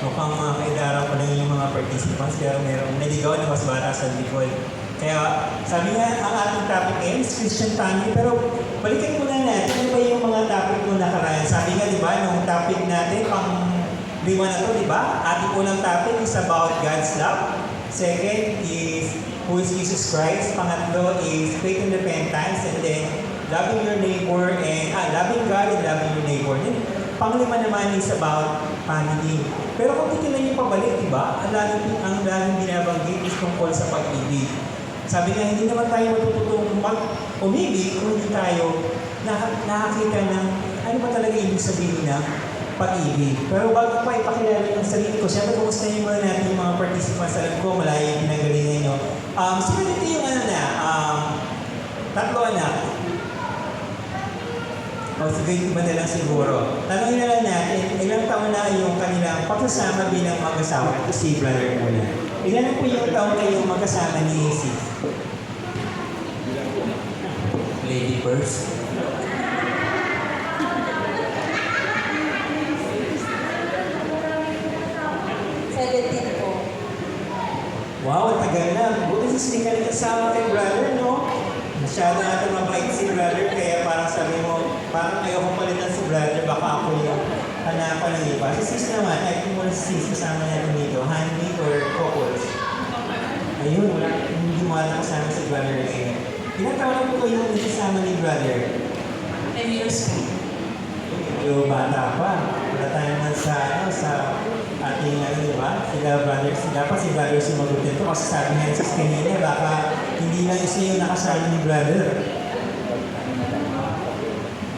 mukhang mga kaedara pa lang yung mga participants, pero merong naligaw na mas bata sa likod. Kaya sabi nga, ang ating topic ngayon is Christian family, pero balikan muna natin, ano ba yung mga topic nung nakaraan? Sabi nga, di ba, nung topic natin, pang lima na to, di ba? Ating unang topic is about God's love. Second is who is Jesus Christ. Pangatlo is faith and repentance. And then loving your neighbor and loving God and loving your neighbor. Then panglima naman is about family. Pero kung titignan niyo pabalik, di ba? Ang laging binabanggit is tungkol sa pag-ibig. Sabi nga, hindi naman tayo matututong umibig kung hindi tayo nakakita ng ano ba talaga ibig sabihin ng pag-ibig. Pero bago pa ipakilala yung sarili ko, siyempre kumusta niyo muna natin yung mga participants. Alam ko, malayo yung pinagalingan nyo. Sino dito yung tatlo anak? Sige, iba na lang siguro. Tanongin na lang natin, ilang taon na yung kanilang pagsasama bilang mag-asawa? Ito si brother muna. Ilan na po yung taon kayong magkasama ni Sis? Lady first. Wow, ang tagal na. Buti hindi ka nagkasama kay brother, no? Masyado natin mabait si brother, kaya parang sabi mo, parang ayoko palitan si brother, baka ako yung hanapan ng iba. Si Sis naman, ay kung wala si Sis kasama natin dito, handmade or couples? Ayun, hindi mo alam kasama si brother ngayon. Ilang taon na po yung kasama ni brother? 10 years po. Yung bata pa. Wala tayo naman sa ating di ba? Sila brother, dapat si brother sumagot nito kasi sabi nga sa kanina, baka hindi lang isa yung nakasama ni brother.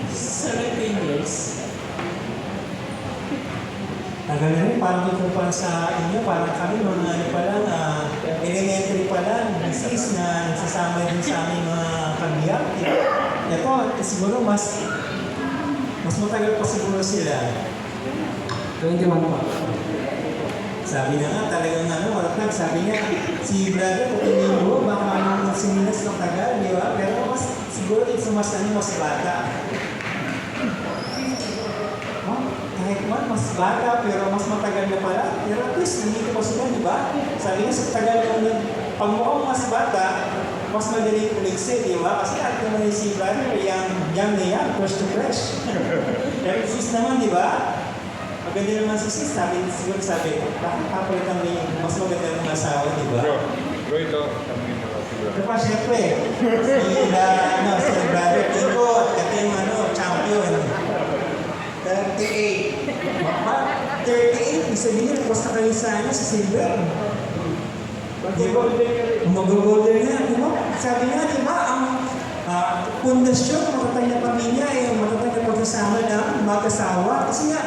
17 years. Tagal na rin, parang ito pa sa inyo, parang kami mga ano pa lang, elementary pa lang, business na nagsasama din sa aming mga kabiyak. Ito, siguro mas matagal pa siguro sila. 21 pa. Sabi na nga, talagang malatag. Sabi niya, si brother, kung hindi mo, baka sinilas ng tagal, di ba? Pero siguro it's mas bata. Kahit mas bata, pero mas matagal na pala. Pero at least, nandito pa sila, di ba? Sabi niya, sa tagal na pag mukhang mas bata, mas madaling uligsi, di ba? Kasi at naman si brother, young na yan, fresh to fresh. Pero sis naman, di ba? Maganda naman si Sis, siguro sabi, bakit kapalit ang mas maganda ng asawa, di ba? Bro, ito. Ito pa, syempre, si brother Tico, ito yung champion. 38. 38, ibig sabihin, nagpas na kayo sa silver. Mag-golden na, di ba? Sabi nga, di ba, ang pundasyon, matatay na pamilya, matatay na pagsasama ng mag-asawa. Kasi nga,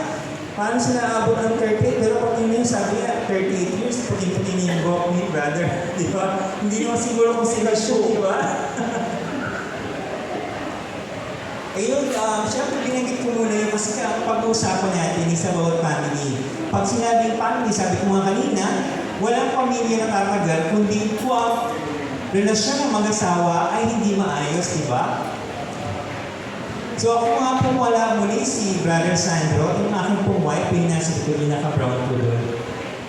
paano sila abot ng 38? Pero pag yun sabi nga, 38 years, puti-puti niya yung buhok ni brother. Di ba? Hindi naman siguro kung sila siya, di ba? Ayun, syempre binanggit ko muna yun kasi ang pag-uusapan natin is about family. Pag sinabing family, sabi ko nga kanina, walang pamilya na tatagal, kundi po ang relasyon ng mag-asawa ay hindi maayos, di ba? So ako nga po wala muli si Brother Sandro, yung aking pong wife, yung nasa ito, yung naka-brown po doon.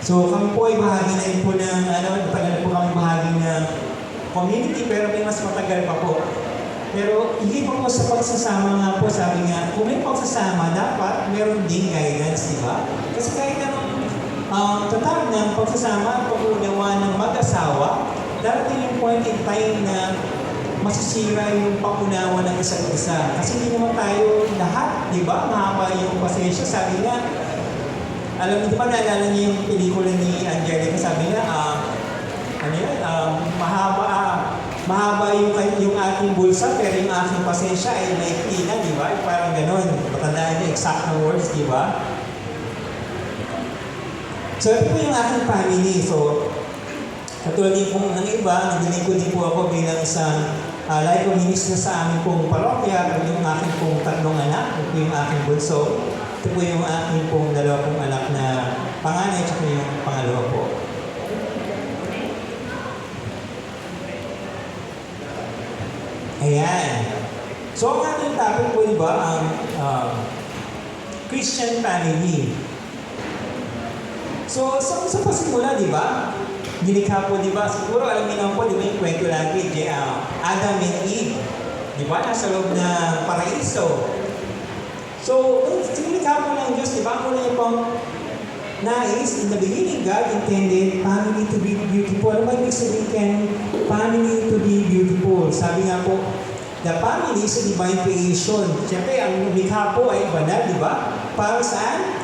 So kami po ay bahagi na rin po ng, matagal po kami bahagi ng community, pero may mas matagal pa po. Pero hindi po sa pagsasama nga po, sabi nga, kung may pagsasama, dapat meron din guidance, di ba? Kasi kahit anong total ng pagsasama at pag-unawa ng mag-asawa, darating yung point in time na masisira yung pag-unawa ng isa't isa. Kasi hindi naman tayo lahat, di ba? Mahaba yung pasensya. Sabi nga, alam mo, di ba naalala niyo yung pelikula ni Angelica? Sabi nga, mahaba yung aking bulsa, pero yung aking pasensya ay maikli na, di ba? Parang ganon. Matandaan niyo, exact na words, di ba? So, ito po yung aking family. So, katulad din po ng iba, naglilingkod din po ako bilang isang life of minister sa aming pong parokya, yung aking pong tatlong anak, ito po yung aking bunso, ito po yung aking pong dalawa pong anak na panganay, at yung pangalawa po. Ayan. So, ang ating topic po, di ba, ang Christian family. So, sa pasimula, di ba? Nilikha po, di ba? Siguro alam niyo naman po, di ba yung kwento lagi, Adam and Eve. Di ba? Nasa loob ng paraiso. So, nilikha po ng Diyos, di ba? Kung niyo pong nais, in the beginning, God intended family to be beautiful. Ano ba ibig sabihin family to be beautiful? Sabi nga po, the family is a divine creation. Siyempre, ang likha po ay banal, di ba? Para saan?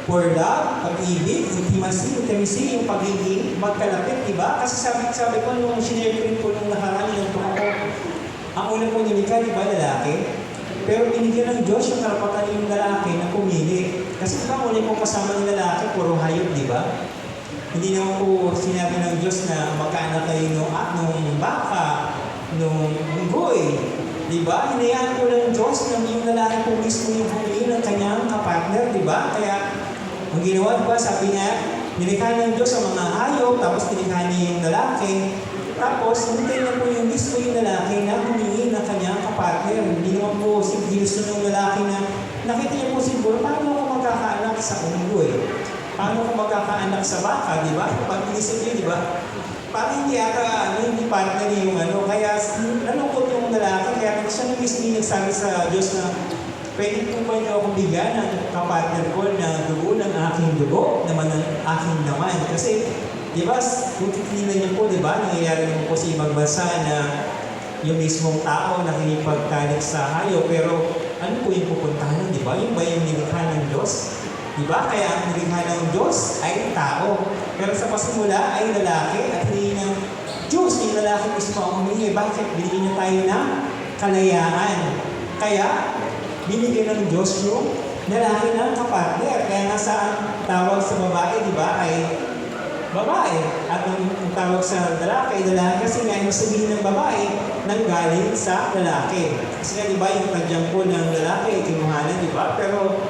For love, pag-ibig, intimacy, yung pagiging magkalapit, di ba? Kasi sabi ko, nung sinare ko rin po nung nakaraan yung tuwa ko, ang una pong nilikha, di ba, lalaki? Pero binigyan ng Diyos yung karapatan yung lalaki na pumili. Kasi di ba, una pong kasama ng lalaki, puro hayop, di ba? Hindi naman po sinabi ng Diyos na magkaanak kayo nung baka, nung unggoy. Di ba? Hinayaan po ng Diyos na yung lalaki po mismo yung pumili ng kanyang kapartner, di ba? Kaya, ang ginawa, diba, sabi niya, nilikha ng Diyos ang mga hayop, tapos nilikha niya yung lalaki, tapos hintay na po yung mismo yung lalaki na humingi ng kanyang kapartner. Hindi naman po ginusto ng lalaki na nakita niya po siguro, paano ako magkakaanak sa unggoy? Paano ako magkakaanak sa baka, di ba? Pag inisip niyo, di ba? Parang hindi ata, hindi partner niya yung kaya nalungkot yung lalaki, kaya siya na mismo nagsabi sa Diyos na, pwede po ba niyo akong bigyan ng kapartner ko na dugo ng aking dugo, naman ng aking naman. Kasi, di ba, kung titignan niyo po, di ba, nangyayari naman po sa ibang bansa na yung mismong tao nakikipagtalik sa hayop, pero ano po yung pupuntahan, di ba? Yung ba yung nilikha ng Diyos? Di ba? Kaya ang nilikha ng Diyos ay tao. Pero sa pasimula ay lalaki at hindi ng Diyos, yung lalaki mismo ang humingi. Bakit? Binigyan niya tayo ng kalayaan. Kaya, binigyan ng Diyos yung lalaki ng kapartner. Kaya nga sa tawag sa babae, di ba, ay babae. At ang tawag sa lalaki, kasi nga yung sabihin ng babae, nanggaling sa lalaki. Kasi nga, di ba, yung tadyang po ng lalaki, kinuhanan, di ba? Pero,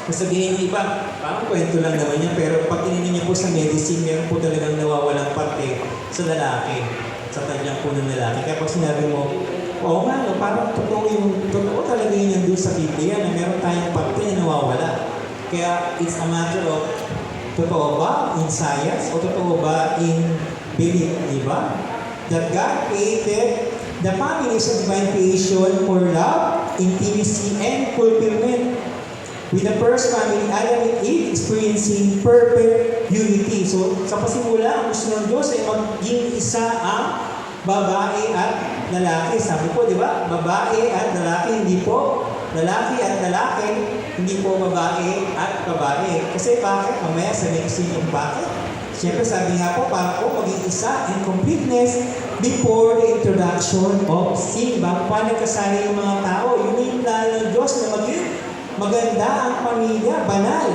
sabihin ng iba, parang kwento lang naman yan, pero pag tininin niyo po sa medicine, meron po talagang nawawalang parte sa lalaki, sa tadyang po ng lalaki. Kaya pag sinabi mo, oo nga, no, parang totoo talaga yun nandun sa Biblia na meron tayong parte na nawawala. Kaya it's a matter of, totoo ba in science o totoo ba in belief, di ba? That God created the family is a divine creation for love, intimacy, and fulfillment. With the first family, Adam and Eve experiencing perfect unity. So, sa pasimula, ang gusto ng Diyos ay maging isa ang babae at lalaki. Sabi po, di ba? Babae at lalaki, hindi po lalaki at lalaki, hindi po babae at babae. Kasi bakit? Mamaya sabihin ko yung bakit. Siyempre, sabi nga po, para po maging isa in completeness before the introduction of sin. Bago pa nagkasali yung mga tao, yun yung plano ng Diyos na maging maganda ang pamilya, banal.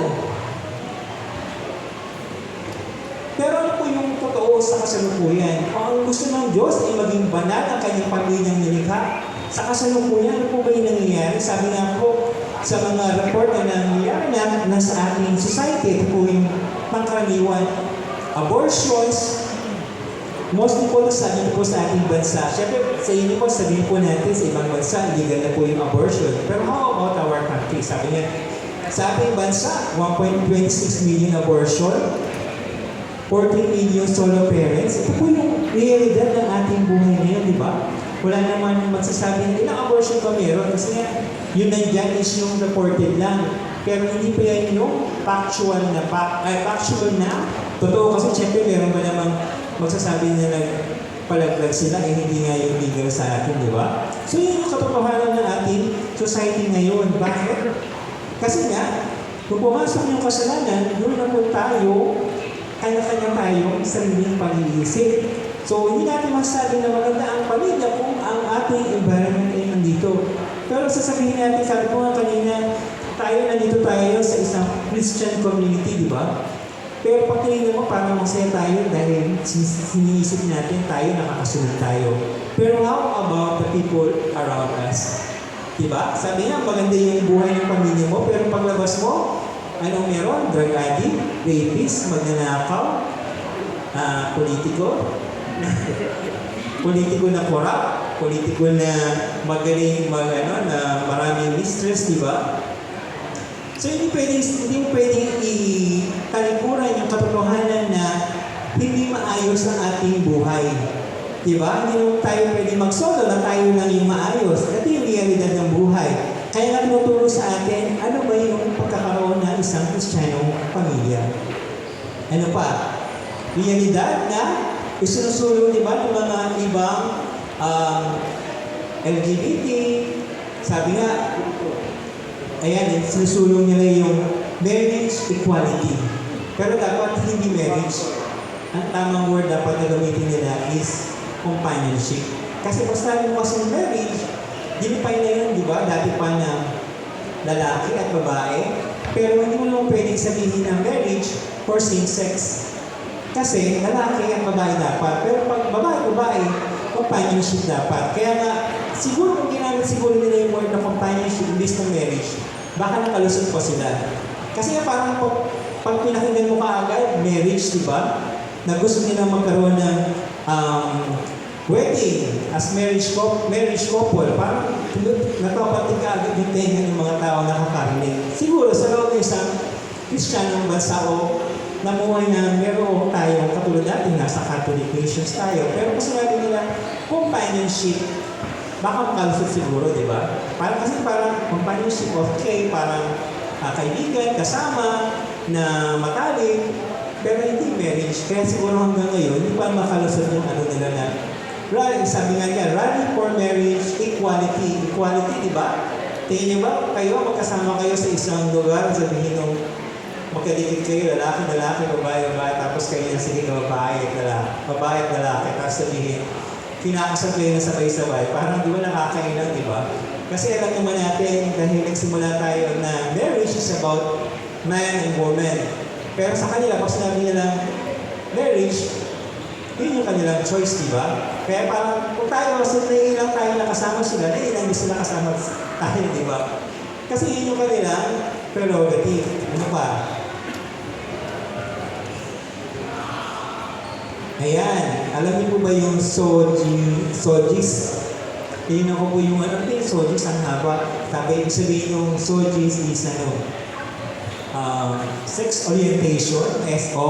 Pero ano po yung totoo sa kasalukuyan? Kung ang gusto ng Diyos ay maging banal ang kanyang pamilyang nilikha, sa kasalukuyan, ano po ba yung nangyayari? Sabi nga po, sa mga report na nangyayari na sa ating society, ito po yung pangkaraniwan, abortions, mostly po sabi po sa ating bansa. Siyempre, sa inyo po, sabihin po natin sa ibang bansa, illegal na po yung abortion. Pero how about our country? Sabi niya, sa ating bansa, 1.26 million abortion, 14 million solo parents. Ito po yung realidad ng ating buhay ngayon, di ba? Wala naman magsasabi na ilang abortion pa meron. Kasi nga, yun nandyan is yung reported lang. Pero hindi pa yan yung factual na, totoo kasi siyempre meron ba namang magsasabi na nagpalaglag sila, hindi nga yung legal sa atin, di ba? So yun yung katotohanan ng ating society ngayon. Bakit? Kasi nga, kung pumasok yung kasalanan, doon na po tayo, kanya-kanya tayong sariling pag-iisip. So hindi natin masasabi na maganda ang pamilya kung ang ating environment ay nandito. Pero sasabihin natin, sabi ko nga kanina, nandito tayo sa isang Christian community, di ba? Pero pag tinignan mo, parang masaya tayo dahil siniisip natin tayo, nakakasunod tayo. Pero how about the people around us? Diba? Sabi nga, maganda yung buhay ng pamilya mo, pero paglabas mo, anong meron? Drug addict, rapist, magnanakaw, politiko, politiko na corrupt, politiko na magaling, na maraming mistress, diba? So hindi pwedeng italikuran yung maayos ang ating buhay. Diba? Hindi naman tayo pwede mag-solo na tayo lang yung maayos. Ito yung realidad ng buhay. Kaya nga tinuturo sa atin, ano ba yung pagkakaroon ng isang Kristiyanong pamilya? Ano pa? Realidad na isinusulong, di ba, ng mga ibang LGBT. Sabi nga, ayan, sinusulong nila yung marriage equality. Pero dapat hindi marriage. Ang tamang word dapat na gamitin nila is companionship. Kasi basta mo kasi marriage, dinipay na yun, di ba? Dati pa na lalaki at babae. Pero hindi mo naman pwedeng sabihin ng marriage for same-sex. Kasi lalaki at babae dapat. Pero pag babae, companionship dapat. Kaya nga, siguro kung ginamit siguro nila yung word na companionship imbis ng marriage, baka nakalusot pa sila. Kasi nga parang pag pinakinggan mo kaagad, marriage, di ba? Na gusto nila magkaroon ng wedding as marriage couple, parang natapating ka agad yung tenga ng mga tao na nakakarinig. Siguro sa loob ng isang Kristiyanong bansa o namuhay na meron tayong katulad natin, nasa Catholic nations tayo. Pero kung sinabi nila, companionship, baka makalusot siguro, di ba? Parang companionship, okay, parang kaibigan, kasama, na matalik, pero hindi marriage. Kaya siguro hanggang ngayon, hindi pa makalusot yung ano nila na sabi nga niya, rally for marriage, equality. Equality, di ba? Tingin niyo ba, kayo, magkasama kayo sa isang lugar, sabihin nung magkadikit kayo, lalaki, babae, tapos kayo na sige, babae at lalaki, tapos sabihin, kinakasal kayo na sabay-sabay, parang di ba nakakailang, di ba? Kasi alam naman natin, dahil nagsimula tayo na marriage is about man and woman. Pero sa kanila, pag sinabi nilang marriage, yun yung kanilang choice, di ba? Kaya parang kung tayo, kasi naiilang tayo nakasama sila, naiilang din sila kasama tayo, di ba? Kasi yun yung kanilang prerogative. Ano pa? Ayan, alam niyo po ba yung sojis? Tingnan ko po yung ano yung sojis, ang haba. Sabi, ibig sabihin yung sojis is sex orientation, SO.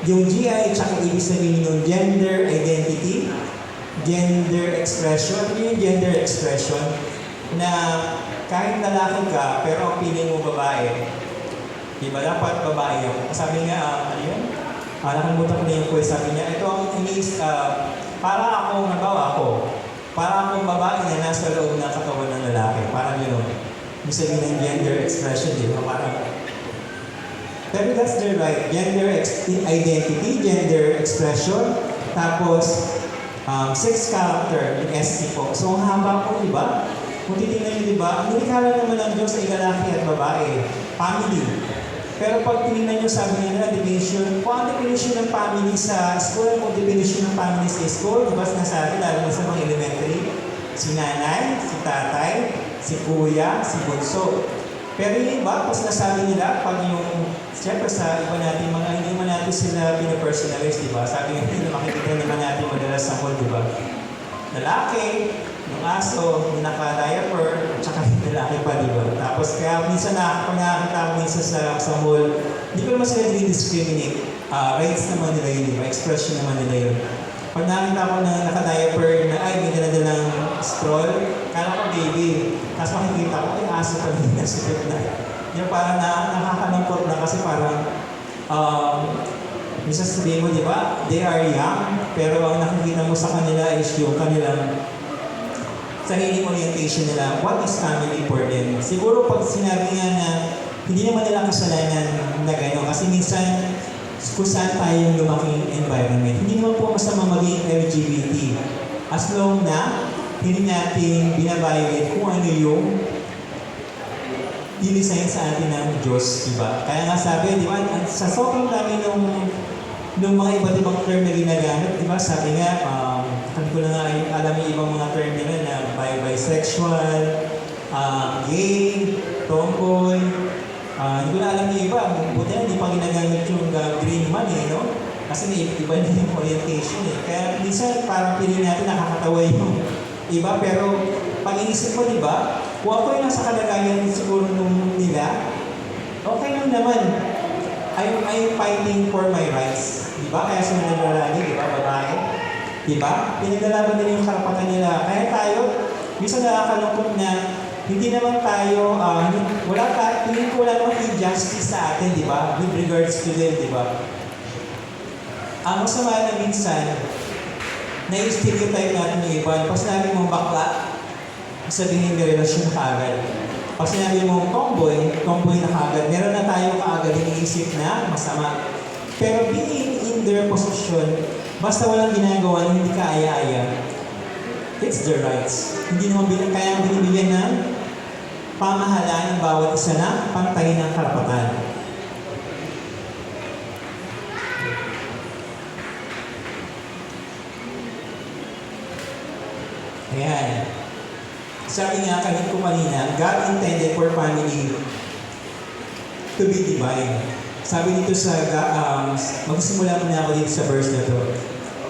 Yung GI, tsaka ibig sabihin yung gender identity, gender expression. Ano yung gender expression? Na kahit lalaki ka, pero ang piling mo babae, di ba dapat babae yun? Sabi nga, ano yun? Nakalimutan ko na yung quiz. Sabi niya, ito ang inis, para akong akong babae na nasa loob ng katawan ng lalaki. Parang yun, ibig sabihin ng gender expression, di ba? Parang, pero that's their right. Gender identity, gender expression, tapos sex character, yung SC po. So, ang haba po, di ba? Kung titignan nyo, di ba? Ang nilikala naman ng Diyos ay lalaki at babae. Family. Pero pag tinignan nyo, sabi nila, definition, kung ang definition ng family sa school, kung definition ng family sa school, di ba sinasabi, lalo na sa mga elementary, si nanay, si tatay, si kuya, si bunso. Pero yung iba, kung sinasabi nila, pag yung, siyempre sa iba natin, mga hindi naman natin sila pinapersonalize, di ba? Sabi nga, makikita naman natin madalas sa mall, di ba? Lalaki, yung aso, yung naka-diaper, at saka yung lalaki pa, di ba? Tapos kaya minsan pag nakakita ko minsan sa mall, hindi ko naman sila discriminate. Rights naman nila yun, di ba? Expression naman nila yun. Pag nakita ko na naka-diaper na, ay, may daladalang stroll, kala ko baby. Tapos makikita ko, ay, aso pa rin nasipit na. Yung parang nakakalungkot na kasi parang, minsan sabihin mo, di ba, they are young, pero ang nakikita mo sa kanila is yung kanilang sariling orientation nila, what is family for them? Siguro pag sinabi nga na hindi naman nila kasalanan na gano'n, kasi minsan kung saan tayong lumaking environment, hindi naman po masama maging LGBT as long na hindi natin binabayad kung ano yung dinisign sa atin ng Diyos, di ba? Kaya nga sabi, di ba, sa sobrang dami nung mga iba't ibang term na ginagamit, di ba, sabi nga, hindi ko na nga alam yung ibang mga term nila na bisexual, gay, tomboy, hindi ko na alam yung iba, buti na hindi pa ginagamit yung green man no? Kasi may iba na yung orientation Kaya minsan parang piling natin nakakatawa yung iba, pero pag inisip mo, di ba, kung ako yung nasa kalagayan siguro nung nila, okay lang naman. I'm fighting for my rights. Di ba? Kaya sila naglalagi, di ba? Diba? Pinaglalaban nila yung karapatan nila. Kaya tayo, minsan nakakalungkot na hindi naman tayo, tingin ko wala namang injustice sa atin, di ba? With regards to them, di ba? Ang masama na minsan, na-stereotype natin yung iba. Pag sinabi mong bakla, sabihin may relasyon na kaagad. Pag sinabi mong tomboy na kaagad. Meron na tayo kaagad iniisip na masama. Pero being in their position, basta walang ginagawa na hindi kaaya-aya, it's their rights. Hindi naman kaya binibigyan ng pamahalaan ng bawat isa na pantay ng karapatan. Ayan. Sabi nga kanina, God intended for family to be divine. Sabi dito sa, magsimula muna ako dito sa verse na to.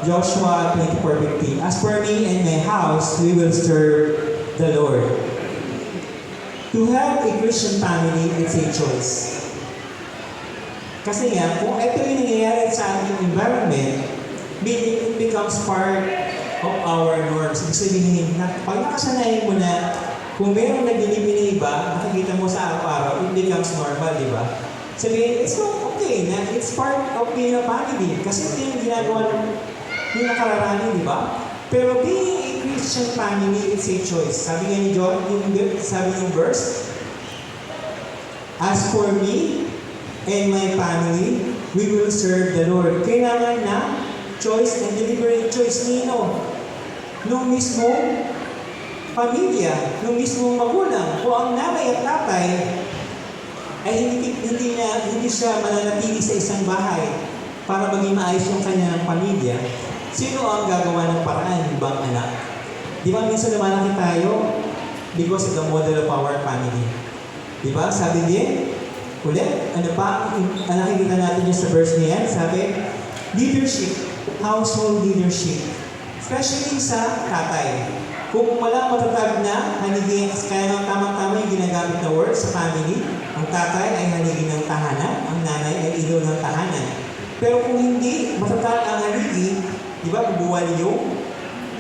Joshua 24:15. As for me and my house, we will serve the Lord. To have a Christian family, it's a choice. Kasi nga, kung ito yung nangyayari sa ating environment, meaning it becomes part of our norms. Ibig sabihin, pag nakasanayan mo na, kung mayroong naglilibin na iba, nakikita mo sa araw-araw, it becomes normal, di ba? Sabihin, it's okay na it's part of being a family. Kasi ito yung ginagawa ng yung nakararami, di ba? Pero being a Christian family, it's a choice. Sabi nga ni John, sabi yung verse, as for me and my family, we will serve the Lord. Kailangan na choice and deliberate choice nino. Nung mismo pamilya, nung mismo magulang, kung ang nanay at tatay ay hindi siya mananatili sa isang bahay para maging maayos yung kanyang pamilya, sino ang gagawa ng paraan, ibang anak? Di ba minsan lumalaki tayo because of the model of our family? Di ba? Sabi din, ulit, ano pa? Ang nakikita natin yung sa verse niyan, sabi, leadership, household leadership. Especially sa tatay. Kung wala matatag na hanigin, kaya ng tamang-tama yung ginagamit na word sa family, ang tatay ay hanigin ng tahanan, ang nanay ay ilaw ng tahanan. Pero kung hindi matatag ang haligi, di ba, bubuwal yung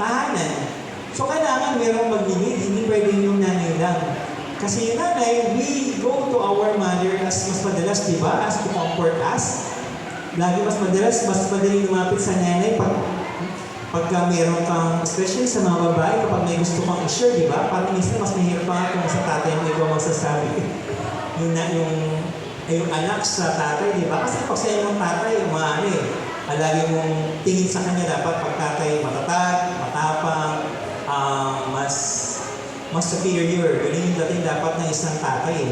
tahanan. So, kailangan merong mag-lead, hindi pwede yung nanay lang. Kasi yung nanay, we go to our mother as mas madalas, di ba, as to comfort us. Lagi mas madalas, mas madaling lumapit sa nanay pagka meron kang, especially sa mga babae, kapag may gusto kang i-share, di ba? Parang minsan mas mahirap pa kung sa tatay mo ikaw magsasabi. yung anak sa tatay, di ba? Kasi pag sa'yo ng tatay, lagi mong tingin sa kanya dapat pag tatay matatag, matapang, mas superior. Ganun yung dating dapat ng isang tatay.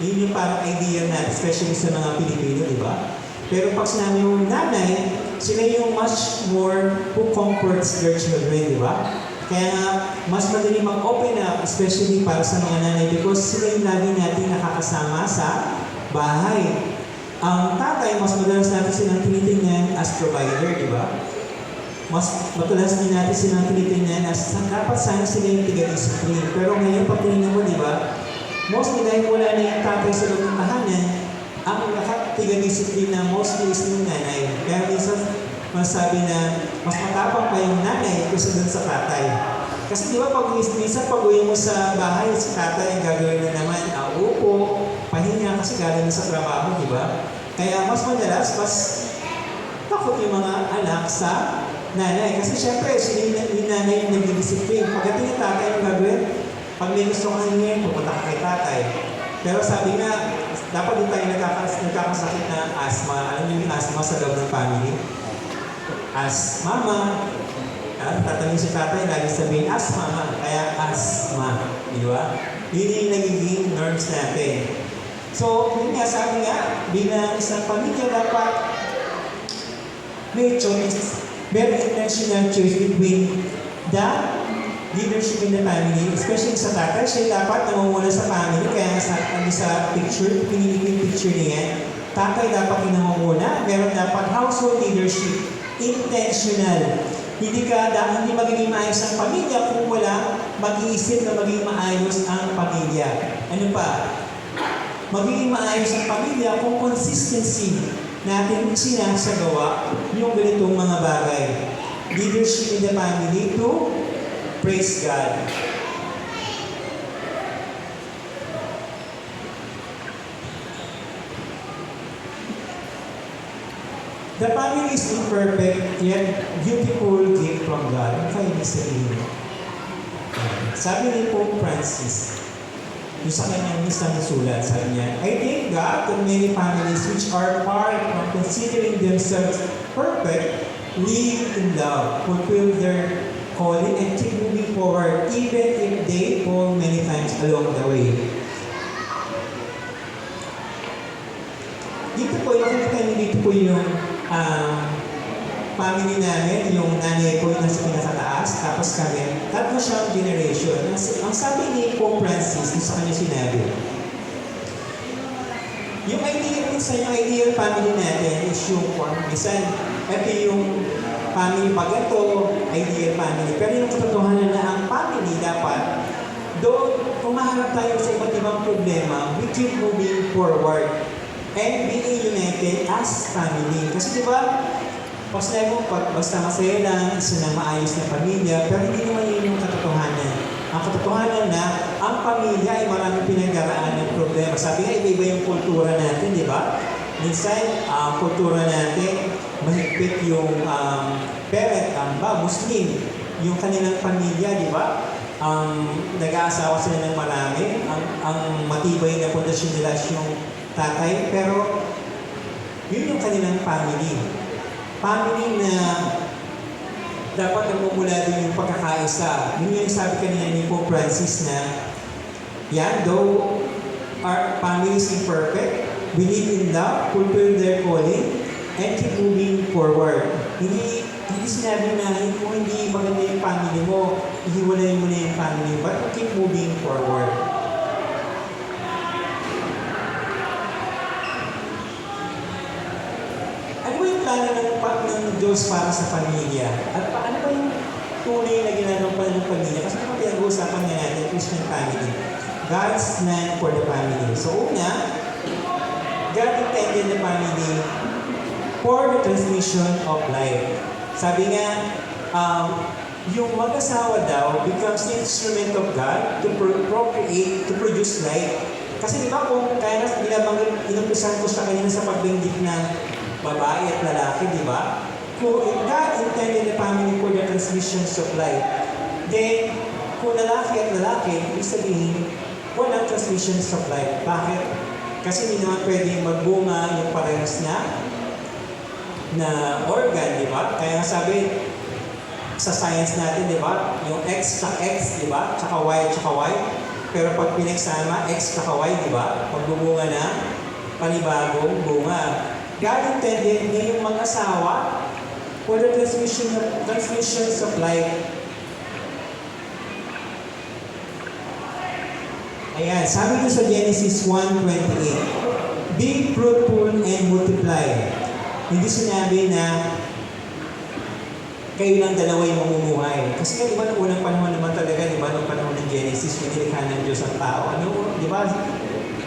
Yun yung parang idea natin, especially sa mga Pilipino, di ba? Pero pag sinabi yung nanay, sila yung much more who comforts their children, di ba? Kaya nga, mas madali mag-open up, especially para sa mga nanay, because sila yung lagi natin nakakasama sa bahay. Ang tatay, mas madalas natin silang tinitingnan as provider, di ba? Mas madalas din natin silang tinitingnan as dapat sana sila yung tiga-discipline. Pero ngayon, pag tinignan mo, di ba? Mostly dahil wala na yung tatay sa loob ng tahanan, ang tiga-discipline na mostly is yung nanay. Kaya minsan, masabi na mas matapang pa yung nanay kaysa dun sa tatay. Kasi di ba pag minsan pag-uwi mo sa bahay, si tatay ang gagawin na naman, upo, pahinga kasi galing na sa trabaho, di ba? Kaya mas madalas, mas takot yung mga anak sa nanay. Kasi syempre, sila yung nanay yung nag-discipline. Pagdating yung tatay yung gagawin, pag may gusto kang hingin, pupunta ka kay tatay. Pero sabi nga, dapat din tayo nagkakasakit na asthma. Alam niyo yung asthma sa loob ng family? As mama, tatanungin si tatay, lagi sabihin, as mama, kaya asthma. Di ba? Yun yung nagiging norms natin. So, yun nga, sabi nga, bilang isang pamilya, dapat may choice, very intentional choice between the leadership in the family, especially sa tatay, siya dapat namumula sa family, kaya sa picture, pinili ko yung picture niya, tatay dapat yung namumula, meron dapat household leadership, intentional. Hindi magiging maayos ang pamilya kung wala mag-iisip na magiging maayos ang pamilya. Ano pa? Magiging maayos ang pamilya kung consistency natin sinasagawa yung ganitong mga bagay. leadership in the family to praise God. The family is imperfect, yet beautiful gift from God. Ang kaya ibig sabihin? Sabi ni Pope Francis, yung sa kanyang isang sulat, sabi niya, I thank God that many families which are far from considering themselves perfect live in love, fulfill their calling, and keep moving forward even if they fall many times along the way. Dito po, nakikita niyo dito po yung family namin, yung nanay ko yung nasa pinakataas, tapos kami, tatlo siyang generation. Ang sabi ni Pope Francis, sa kanya sinabi, yung ideal family natin is yung minsan, ito yung family pag ito, ideal family. Pero yung katotohanan na ang family dapat, doon, kung maharap tayo sa iba't ibang problema, we keep moving forward and being united as family. Kasi di ba, basta masaya lang, isa na maayos na pamilya, pero hindi naman yun yung katotohanan. Ang katotohanan na ang pamilya ay maraming pinagdaraan ng problema. Sabi nga, iba-iba yung kultura natin, di ba? Minsan, ang kultura natin, mahigpit yung parent, Muslim, yung kanilang pamilya, di ba? Nag-aasawa sila ng marami, ang matibay na pundasyon nila yung tatay, pero yun yung kanilang family. Family na dapat namumula din yung pagkakaisa. Yun yung sabi kanina ni Pope Francis na, yan, though our family is imperfect, we live in love, fulfill their calling, and keep moving forward. Hindi sinabi na kung hindi maganda yung family mo, ihiwalay mo na yung family, but keep moving forward. Ano ba yung plano ng Diyos para sa pamilya? At ano ba yung tunay na ginagawa pa ng pamilya? Kasi kung pinag-uusapan nga natin, Christian family, God's plan for the family. So una, God intended the family for the transmission of life. Sabi nga, yung mag-asawa daw becomes the instrument of God to procreate, to produce life. Kasi di ba kung kaya na inumpisan ko siya kanina sa pagbinggit ng babae at lalaki, di ba? Kung God intended the family for the transmissions of life, then kung lalaki at lalaki, ibig sabihin, walang transmissions of life. Bakit? Kasi hindi naman pwedeng magbunga yung parehas na organ, di ba? Kaya sabi, sa science natin, di ba? Yung X tsaka X, di ba? Tsaka Y tsaka Y. Pero pag pinagsama, X tsaka Y, di ba? Magbubunga na panibagong bunga. God intended na yung mag-asawa for the transmissions of life. Ayan, sabi ko sa Genesis 1:28, be fruitful and multiply. Hindi sinabi na kayo lang dalawa yung mamumuhay. Kasi nga, di ba, noong unang panahon naman talaga, di ba, noong panahon ng Genesis, yung nilikha ng Diyos ang tao. Ano, di ba,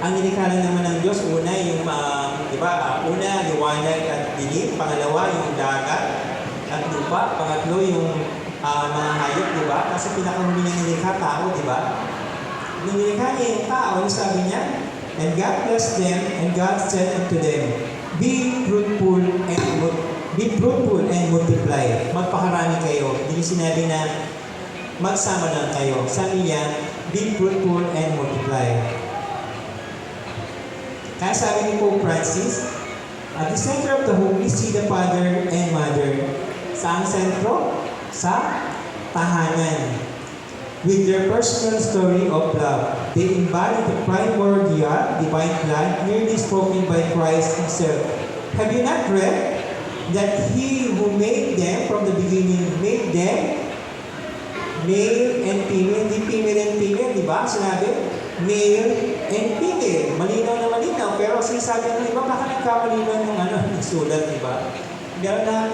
ang nilikha naman ng Diyos, una, yung, di ba, una, liwanag at dilim. Pangalawa, yung dagat at lupa. Pangatlo, yung mga hayop, di ba? Kasi pinakahuli niya nilikha tao, di ba? Nung nilikha niya yung tao, sabi niya, and God blessed them, and God said unto them, be fruitful and multiply. Magpakarami kayo. Hindi sinabi na magsama lang kayo. Sabi niya, be fruitful and multiply. Kaya sabi ni Pope Francis, at the center of the home, we see the father and mother. Saan sentro? Sa tahanan. With their personal story of love, they embody the primordial divine plan clearly spoken by Christ Himself. Have you not read that He who made them from the beginning made them male and female? Hindi female and female, di ba? Sinabi, male and female. Malinaw na malinaw. Pero sinasabi ng iba, baka nagkamalinaw ng ng sulat, di ba? Gano'n na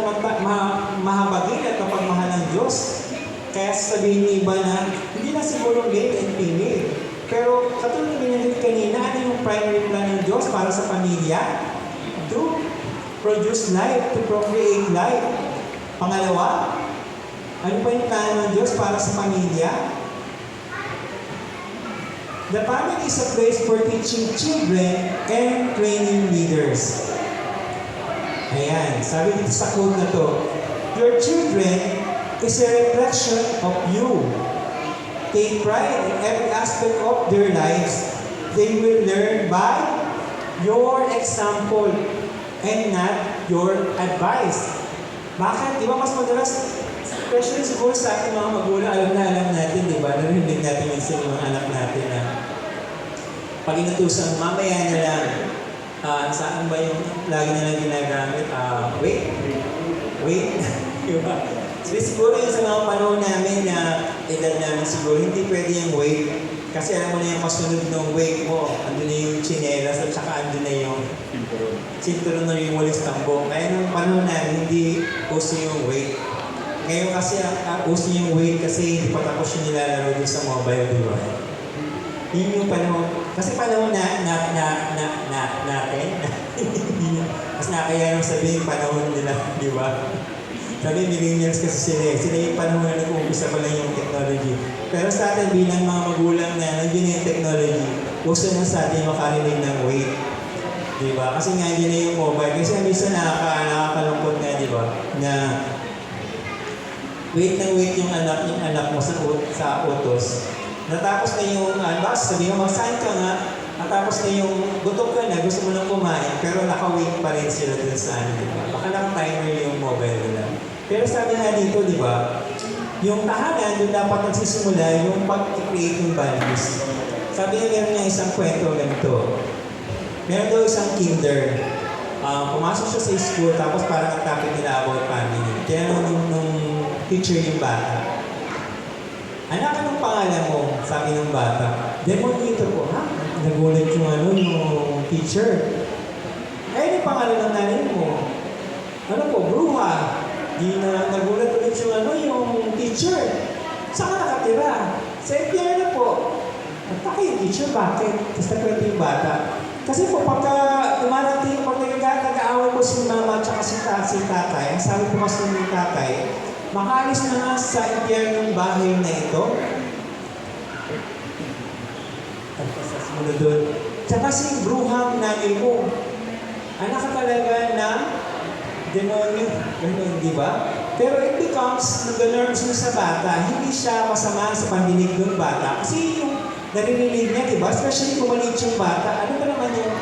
mahabagin at mapagmahal ng Diyos. Kaya sabihin ng iba na, hindi na siguro male and female. Pero katulad na binanggit kanina, ano yung primary plan ng Diyos para sa pamilya? To produce life, to procreate life. Pangalawa, Ano pa yung plano ng Diyos para sa pamilya? The family is a place for teaching children and training leaders. Ayan, sabi dito sa quote na to, your children is a reflection of you. Take pride in every aspect of their lives. They will learn by your example and not your advice. Bakit? Di ba mas madalas, especially siguro sa ating mga magulang, alam natin, di ba? Narinig natin yun sa mga anak natin na pag inutusan, mamaya na lang, saan ba yung lagi na lang ginagamit? Wait. Di ba? So, siguro yun sa mga panahon namin na edad namin siguro, hindi pwede yung wait. Kasi alam mo na yung kasunod ng wait mo, andun na yung tsinelas at saka andun na yung sinturon na yung walis tambong. Kaya nung panahon namin, hindi uso yung wait. Ngayon kasi, uso yung wait kasi hindi pa tapos yung nilalaro doon sa mobile, di ba? Yun yung panahon. Kasi panahon natin, mas nakakaya nang sabihin panahon nila, di ba? Sabi, millennials kasi sila yung panahon na nag-uumpisa pa lang yung technology. Pero sa atin bilang mga magulang na nandiyan na yung technology, gusto na sa atin makarinig ng wait. Di ba? Kasi nga hindi na yung mobile. Kasi minsan nakakalungkot nga, di ba? Na wait yung anak mo sa utos. Natapos na yung bus, sabi mo, mag-sign ka nga, natapos na yung gutom ka na, gusto mo nang kumain, pero naka-wait pa rin sila dun sa di ba? Baka naka-timer yung mobile nila. Pero sabi nga dito, di ba, yung tahanan, doon dapat nagsisimula yung pag-create ng values. Sabi nga meron niya isang kwento ganito. Meron daw isang kinder. Pumasok siya sa school, tapos parang ang topic nila about family. Kaya nung teacher yung bata, anak, anong pangalan mo? Sabi ng bata. Demonito po. Ha? Nagulat yung teacher. Ay, anong pangalan ng nanay mo? Ano po? Bruha. Di na nagulat ulit yung teacher. Saan ka nakatira? Sa impyerno po. Nagtaka yung teacher, bakit? Tapos nagkwento yung bata. Kasi po, pagka umarating, pag nag-aaway po si mama at si tatay, ang sabi po kasi ng tatay, makaalis na nga sa impyernong bahay na ito. At sa sumunod doon, tsaka si bruhang nanay mo, anak ka talaga ng demonyo, gano'n, di ba? Pero it becomes nag-learn siya sa bata, hindi siya masama sa pandinig ng bata. Kasi yung naririnig niya, di ba? Especially kung maliit yung bata, ano ba naman yung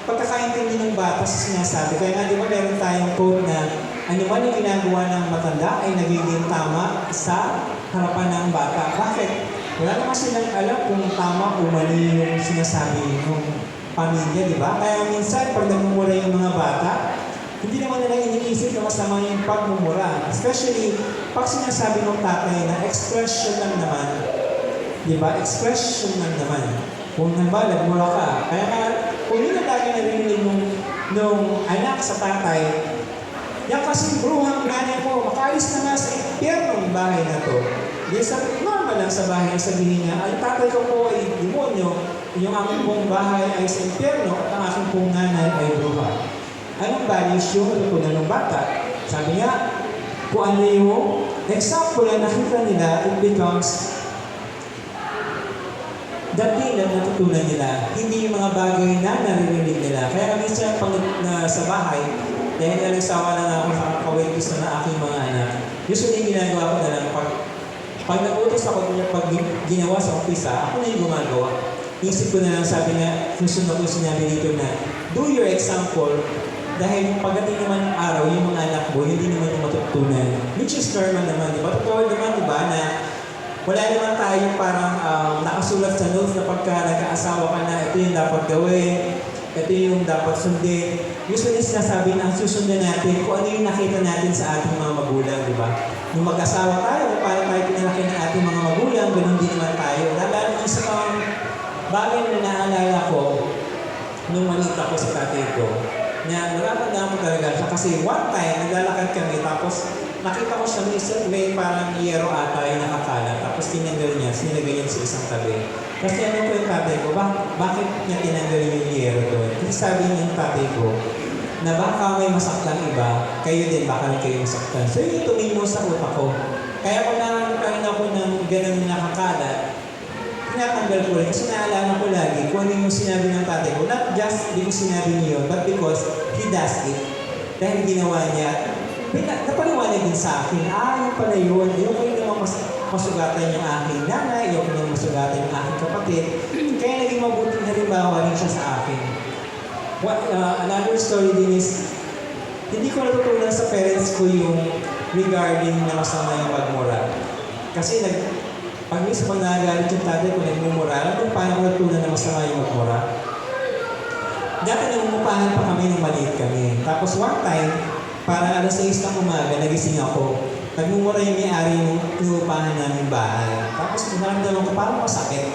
pagkakaintindi ng bata sa sinasabi? Kaya nga, di ba, meron tayong quote na ano man yung ginagawa ng matanda ay nagiging tama sa harapan ng bata. Bakit? Wala naman silang alam kung tama o mali yung sinasabi ng pamilya, di ba? Kaya minsan, pag nagmumura yung mga bata, hindi naman nila iniisip na masama yung pagmumura. Especially, pag sinasabi ng tatay na expression lang naman, di ba? Expression lang naman. Kung naman, nagmura ka. Kaya kung yun ang lagi narinig nung anak sa tatay, yan kasi bruhang nanay mo, makaalis na nga sa impyernong bahay na to. Di sabi, normal lang sa bahay, sabihin niya, ay tatay ko po ay demonyo, yung aking pong bahay ay sa impyerno, at ang aking pong nanay ay bruha. Anong values yung natutunan ng bata? Sabi niya, kung ano yung example na nakita nila, it becomes dati na natutunan nila, hindi yung mga bagay na naririnig nila. Kaya minsan pag sa bahay, dahil nalagsawa na ako sa kakawin gusto na aking mga anak, usually ginagawa ko na lang, pag nag-utos ako niya, pag ginawa sa office, ako na yung gumagawa. Isip ko na lang, sabi nga, susunod ko sinabi dito na, do your example, dahil pagdating naman ng araw, yung mga anak mo, hindi naman yung matutunan. Which is normal naman, di ba? Totoo naman, di ba, na wala naman tayong parang nakasulat sa notes na pagka nag-aasawa ka na, ito yung dapat gawin, ito yung dapat sundin. Usually sinasabi na susundan natin kung ano yung nakita natin sa ating mga magulang, di ba? Nung mag-asawa tayo, kung paano tayo pinalaki ng ating mga magulang, ganun din naman tayo. Lalo isa pang bagay na naalala ko nung maliit ako sa tatay ko, na natatanda mo talaga siya kasi one time, naglalakad kami, tapos nakita ko siya may parang yero ata yung nakakalat, tapos tinanggal niya, sinilagay niya sa isang tabi. Kasi ano ko yung tatay ko, bakit niya tinanggal yung yero doon? Kasi sabi niya yung tatay ko, na baka may masaktan iba, kayo din baka kayo masaktan. So yung tumingin mo sa utak ko, Kaya kung nakakaroon ako ng ganun nakakalat, tinatanggal ko rin kasi naalala ko lagi kung ano yung sinabi ng tatay ko. Not just because sinabi niya yun, but because he does it. Dahil ginawa niya, napaliwanag din sa akin, yung pala yun. Ayoko yun naman masugatan yung aking nanay, ayoko naman masugatan yung aking kapatid. Kaya naging mabuting halimbawa rin siya sa akin. Another story din is, hindi ko natutunan sa parents ko yung regarding na masama yung magmura. Kasi pag nagagalit yung tatay ko, nagmumura, alam kung paano ko natutunan na masama yung magmura. Dati nangungupahan pa kami nung maliit kami. Tapos one time, para alas 6 ng umaga, nagising ako. Nagmumura yung may-ari ng inuupahan namin bahay. Tapos naramdaman ko, parang masakit.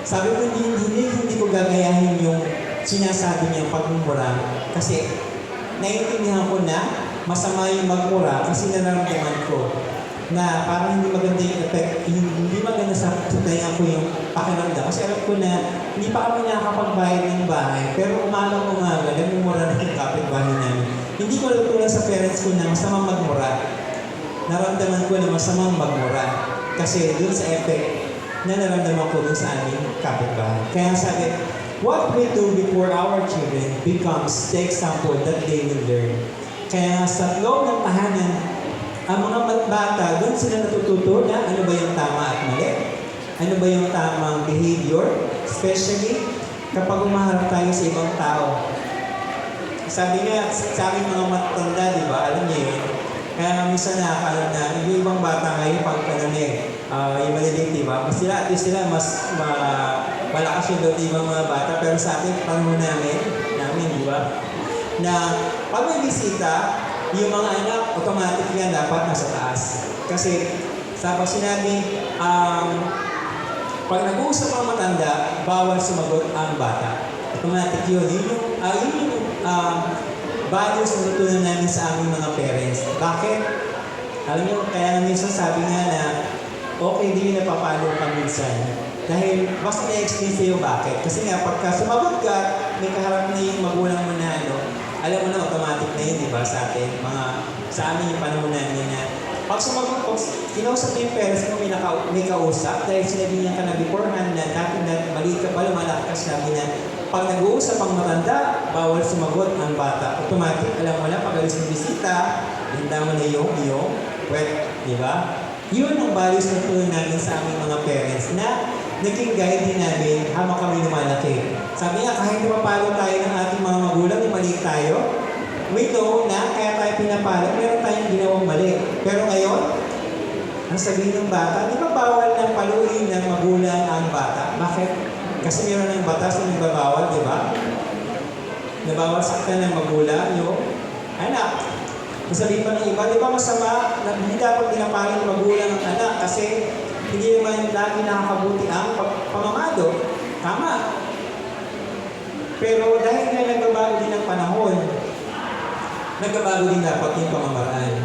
Sabi ko, hindi ko gagayahin yung sinasabi niyang pagmumura. Kasi naiintindihan ko na masama yung magmura kasi nararamdaman ko na parang hindi maganda yung effect, hindi maganda sa tainga ko yung pakiramdam. Kasi alam ko na hindi pa kami nakakapagbayad ng bahay, pero umaga, nagmumura na yung kapitbahay namin. Hindi ko natutunan sa parents ko na masamang magmura. Naramdaman ko na masamang magmura. Kasi dun sa effect na naramdaman ko dun sa aming kapitbahay. Kaya sabi, what we do before our children becomes the example that they will learn. Kaya sa loob ng tahanan, ang mga bata, doon sila natututo na ano ba yung tama at mali. Ano ba yung tamang behavior, especially kapag umaharap tayo sa ibang tao. Sabi nga, sa aming mga matanda, di ba, alam niyo yun, kaya minsan nakakalam na yung ibang bata ngayon pag yung maliliit, di ba? Mas sila, at least sila mas malakas yung doon ibang mga bata, pero sa ating panahon namin, di ba? Na pag may bisita, yung mga anak, automatic yan dapat nasa taas. Kasi sa pag sinabi, pag nag-uusap ang matanda, bawal sumagot ang bata. Automatic yun. Yun yung values na natutunan namin sa aming mga parents. Bakit? Alam niyo, kaya minsan sabi nga na okay, hindi nyo napapalo ka minsan. Dahil basta na-explain sa'yo bakit. Kasi nga, pagka sumagot ka, may kaharap na yung magulang mo na alam mo na automatic na yun, di ba, sa atin, sa amin yung panahon namin na pag sumagot, pag kinausap mo yung parents mo, may kausap, dahil sinabi niya ka na beforehand na dati na mali ka pa, lumalakas sabi na pag nag-uusap ang matanda, bawal sumagot ang bata. Automatic, alam mo na, pag alis ng bisita, handa mo na yung wet, di ba? Yun ang values na tuloy namin sa aming mga parents na naging guide din namin habang kami lumalaki. Sabi nga, kahit mapalo tayo ng ating mga magulang, yung mali tayo, we know na kaya tayo pinapalo, meron tayong ginawang mali. Pero ngayon, ang sabihin ng bata, di ba bawal ng paluin ng magulang ang bata? Bakit? Kasi meron ng batas na nagbabawal, di ba? Nabawal saktan ng magulang yung anak. Sabihin pa ng iba, di ba masama na hindi dapat pinapalo ng magulang ang anak kasi hindi naman lagi nakakabuti ang pamamado. Tama. Pero dahil nga nagbabago din ang panahon, nagbabago din dapat yung pamamaraan.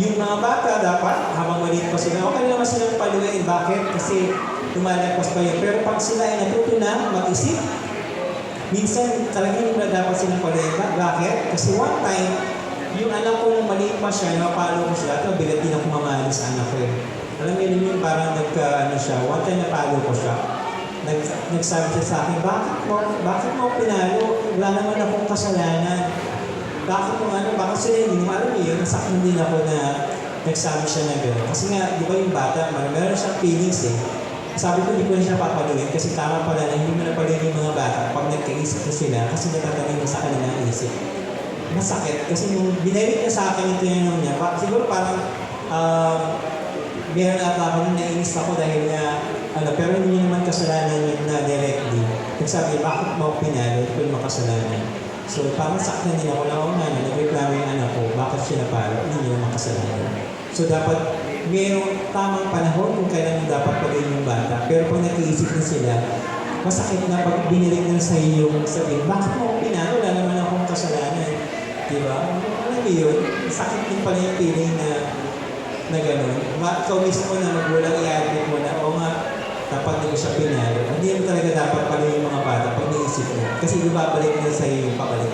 Yung mga bata dapat, habang maliit pa sila, okay naman silang paluin. Bakit? Kasi lumalagpas pa yun. Pero pag sila ay natuto na mag-isip, minsan talagang hindi na dapat silang paluin. Bakit? Kasi one time, yung anak ko nung maliit pa siya, napalo ko sila, ito, bigat din ako mamahal sa anak ko. Alam niyo yun, parang siya, one time napalo ko siya. Nagsabi siya sa akin, bakit mo pinalo? Wala naman akong kasalanan. Bakit sila hindi naman alam niyo, nasaktan din ako na nagsabi siya na gano'n. Kasi nga, di ba yung bata, meron siyang feelings eh. Sabi ko, hindi ko na siya papaluin kasi tama pala na hindi mo napaluin yung mga bata pag nagkaisip na sila kasi natatanin mo sa kanila ang isip. Masakit kasi nung binalik niya sa akin yung tinanong niya, siguro parang meron ata ako nung nainis ako dahil nga, pero hindi niya naman kasalanan yun na directly. Nagsabi, bakit mo pinalo? Hindi ko yung makasalanan. So parang saktan din ako na nagreklamo yung anak ko, bakit siya napalo? Hindi niya naman kasalanan. So dapat mayroong tamang panahon kung kailan dapat pagawin yung bata. Pero pag nag-iisip na sila, masakit na pag binilig na sa iyo yung sabihin, bakit mo ako pinalo? Wala naman akong kasalanan. Diba? Alam mo yun, sakit din pala yung feeling na gano'n. Ikaw mismo na magulang i-admit mo na, o nga, dapat hindi ko siya pinalo. Hindi mo talaga dapat pala yung mga bata pag naisip mo. Kasi ibabalik na sa iyo yung pabalik.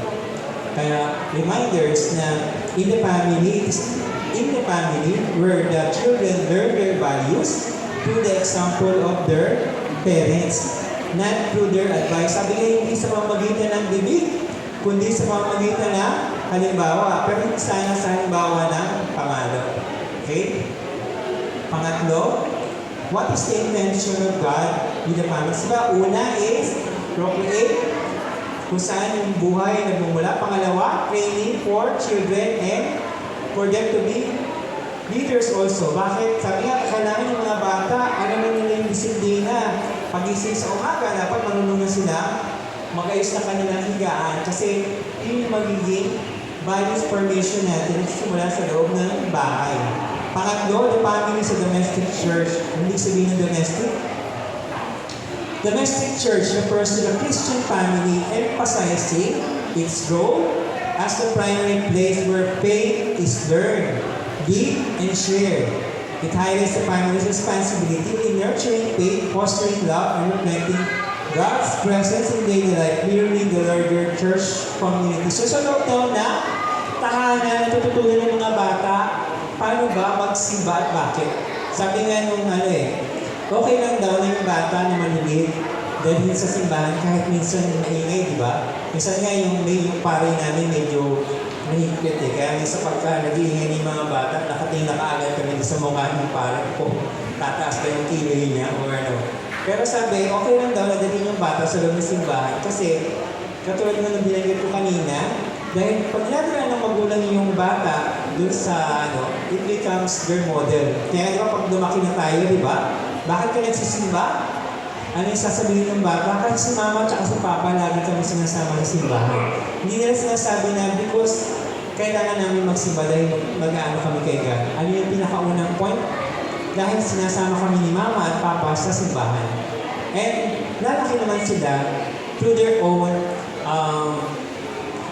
Kaya reminders na in the family, it is in the family where the children learn their values through the example of their parents, not through their advice. Sabi nga, hindi sa pamamagitan ng bibig, kundi sa pamamagitan ng halimbawa. Pero hindi sana sa halimbawa ng pamalo. Okay? Pangatlo, what is the intention of God with the family? Diba, una is procreate, kung saan yung buhay nagmumula. Pangalawa, training for children and for them to be leaders also. Bakit? Sabi nga, kailangan ng mga bata, ano na nila yung disiplina. Pagising sa umaga, dapat marunong sila mag-ayos na kanilang higaan. Kasi yun yung magiging values formation natin simula sa loob ng bahay. Pangatlo, the family sa domestic church. Hindi sabihin ng domestic. Domestic church refers to the Christian family emphasizing its role as the primary place where faith is learned, lived, and shared. It highlights the family's responsibility in nurturing faith, fostering love, and reflecting God's presence in daily life, mirroring the larger church community. So sa loob daw na tahanan, tututunan ng mga bata, paano ba magsimba at bakit? Sabi nga nung okay lang daw na yung bata na maliliit dalhin sa simbahan kahit minsan maingay, di ba? Minsan nga yung pare namin medyo mahigpit kaya minsan pagka nag-iingay ng mga bata, nakatingin na kaagad kami sa mukha ng pare ko, tataas na yung kiloy niya o ano. Pero sabi, okay lang daw na dalhin yung bata sa loob ng simbahan kasi katulad ng binanggit ko kanina, dahil pag dinadala ng magulang yung bata dun sa it becomes their model. Kaya di ba pag lumaki na tayo, di ba? Bakit ka nagsisimba? Ano yung sasabihin ng bata? Kasi si mama at si papa lagi kami sinasama sa simbahan. Hindi nila sinasabi na because kailangan namin magsimba dahil mag-aano kami kay God. Ano yung pinakaunang point? Dahil sinasama kami ni mama at papa sa simbahan. And lalaki naman sila through their own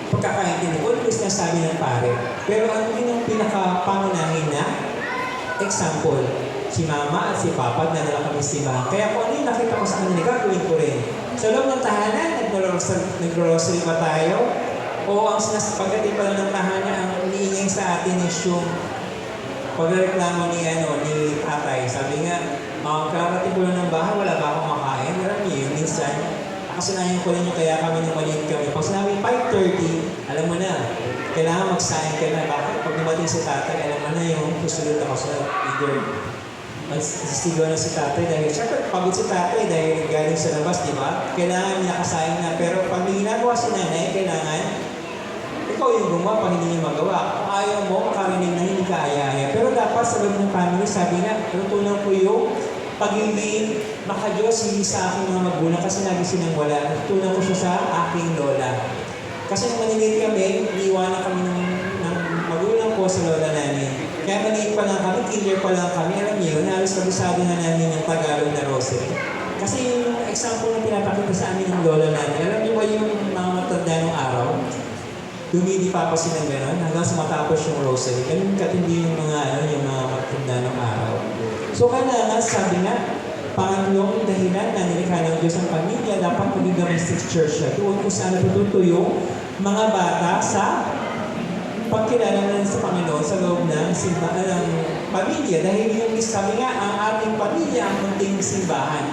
pagkakaintindi. Always nasabi ng pare. Pero ano yun yung pinakapangunahin na example? Si mama at si papa nadala kami sa simbahan. Kaya kung ano yung nakita ko sa kanila, gagawin ko rin. Sa loob ng tahanan, nag-grocery pa tayo. O ang pagdating pa lang ng tahanan, ang iniingay sa atin is yung pagreklamo ni tatay. Sabi nga, kararating ko lang ng bahay, wala ba akong makain? Alam niyo yun, minsan, nakasanayan ko rin yung kaya kami nung maliit kami. Pag sinabi 5:30, alam mo na, kailangan magsahin ka na. Bakit? Pag dumating si tatay, alam mo na yung susunod na kasunod. Either magsisigaw na si tatay dahil syempre pagod si tatay dahil galing sa labas, di ba? Kailangan niya kasayang na. Pero pag may ginagawa si nanay, kailangan ikaw yung gumawa pag hindi niya magawa. Kung ayaw mo, makarinig na hindi ka aya-aya. Pero dapat sa loob ng family, sabi nga, tutunan ko yung pagiging makadiyos hindi sa aking mga magulang kasi lagi silang wala. Natutunan ko siya sa aking lola. Kasi nung maniliit kami, iniwanan kami ng magulang ko sa lola namin. Kaya maliit pa lang kami, kinder pa lang kami. Alam niyo, halos kabisado na namin yung Tagalog na rosary. Kasi yung example na pinapakita sa amin ng lola namin, alam niyo ba yung mga matanda ng araw? Dumidi pa sila gano'n hanggang sa matapos yung rosary. Ganun katindi yung mga matanda ng araw. So kailangan, sabi nga, pangatlong dahilan na nilikha ng Diyos ang pamilya, dapat maging domestic church siya. Doon kung saan natututo yung mga bata sa pagkilala na sa Panginoon sa loob ng simbahan ng pamilya. Dahil yung sabi nga, ang ating pamilya ang munting simbahan.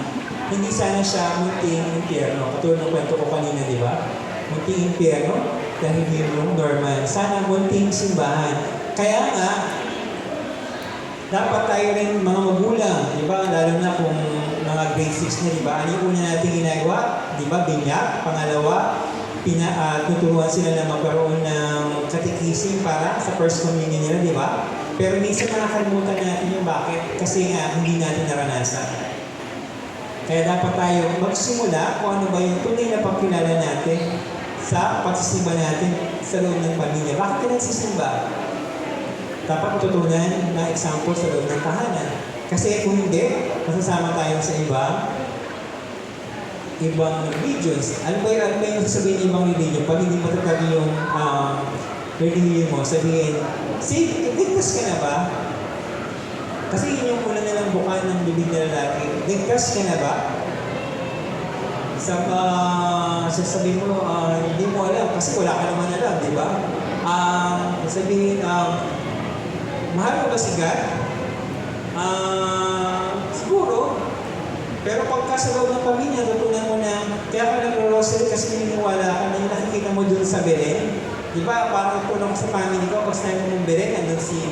Hindi sana siya munting impyerno. Katulad ng kwento ko kanina, di ba? Munting impyerno dahil yun yung normal. Sana munting simbahan. Kaya nga, dapat tayo rin mga magulang, di ba? Lalo na kung mga grade 6 na, di ba? Ano yung una natin ginagawa? Di ba? Binyag. Pangalawa, tuturuan sila na magkaroon ng katekising para sa first communion nila, di ba? Pero minsan nakakalimutan natin yung bakit kasi nga hindi natin naranasan. Kaya dapat tayo magsimula kung ano ba yung tunay na pagkilala natin sa pagsisimba natin sa loob ng pamilya. Bakit ka nagsisimba? Dapat matutunan na example sa loob ng tahanan. Kasi kung hindi, masasama tayo sa ibang religions. Ano ba yung sasabihin ng ibang religion? Pag hindi matatag yung religion mo, sabihin, ligtas ka na ba? Kasi yun yung una nilang buka ng bibig na lalaki. Ligtas ka na ba? Sasabihin mo, hindi mo alam kasi wala ka naman alam, di ba? Sabihin, mahal mo ba si God? Siguro. Pero pagka sa loob ng pamilya, natutunan mo na, kaya ka nag-rosary kasi naniniwala ka na yung nakikita mo dun sa Belen. Di ba, parang tulong sa family ko, pag sinabi mong Belen, nandun si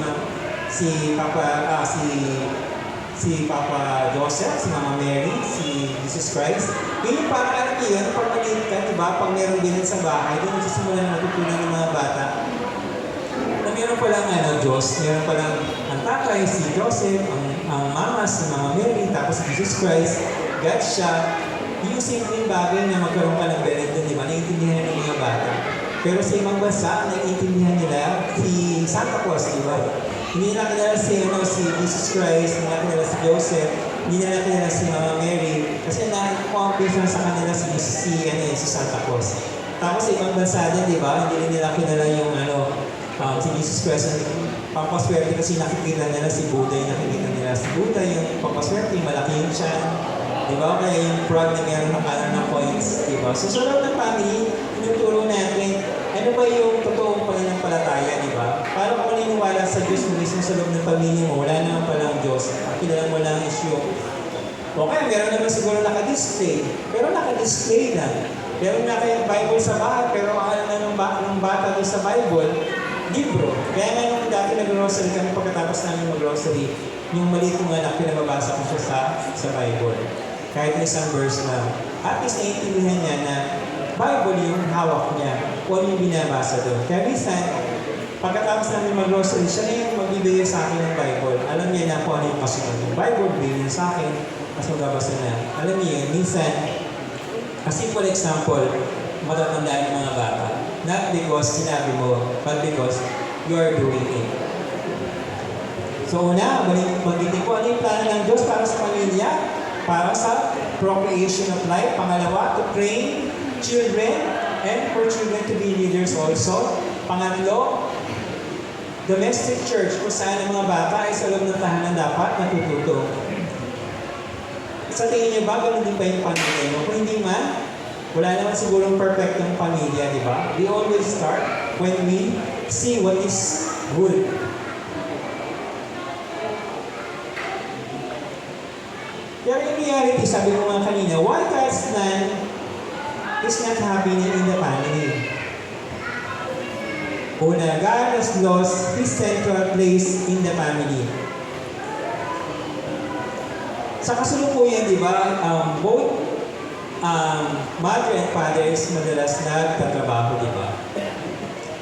Papa Joseph, si Mama Mary, si Jesus Christ. Yun yung parang alam niyo yun, pag maliit ka, di ba, pag meron Belen sa bahay, doon nagsisimulan na matutunan ng mga bata na meron palang Diyos, meron palang ang tatay, si Joseph, ang mama, si Mama Mary, tapos si Jesus Christ, God siya. Yung simpleng bagay na magkaroon ka ng Belen doon, di ba? Naiintindihan ng mga bata. Pero sa ibang bansa, naiintindihan nila si Santa Claus, di ba? Hindi nila kilala si Jesus Christ, hindi nila kilala si Joseph, hindi nila kilala si Mama Mary, kasi na-compare sa kanila si Santa Claus. Tapos sa ibang bansa din, di ba? Hindi rin nila kilala yung si Jesus Christ, pampaswerte kasi nakikita nila si Buddha, yung nakikita nila si Buddha, yung pampaswerte, malaki yung siya. Di ba? Kaya yung frog na meron ng points, di ba? So sa loob ng family, tinuturo natin, ano ba yung totoong pananampalataya, di ba? Para kung naniniwala sa Diyos mo mismo sa loob ng pamilya mo, wala naman palang Diyos, kilala mo lang is yung okay, meron naman siguro naka-display, pero naka-display lang. Meron na kayong Bible sa bahay, pero ang alam na ng bata doon sa Bible, libro. Kaya nga nung dati nag-grocery kami pagkatapos namin mag-grocery, yung maliit kong anak, pinababasa ko siya sa Bible. Kahit isang verse lang. At least naiintindihan niya na Bible yung hawak niya, kung ano yung binabasa doon. Kaya minsan, pagkatapos namin mag-grocery, siya na yung magbibigay sa akin ng Bible. Alam niya na kung ano yung kasunod ng Bible, bigyan niya sa akin, mas magbabasa na. Alam niyo yun, minsan, a simple example, matatandaan ng mga bata. Not because sinabi mo, but because you are doing it. So una, magitin ko ano yung plano ng Diyos para sa pamilya, para sa procreation of life. Pangalawa, to train children and for children to be leaders also. Pangatlo, domestic church, kung saan ang mga bata ay sa loob ng tahanan dapat natututo. Sa tingin niyo ba, ganun din pa yung pamilya mo? Kung hindi man, wala naman sigurong perfectong pamilya, di ba? We always start when we see what is good. Pero in reality, sabi ko nga kanina, why God's plan is not happening in the family? Una, God has lost His central place in the family. Sa kasalukuyan, di ba, both mother and father is madalas nagtatrabaho, di ba?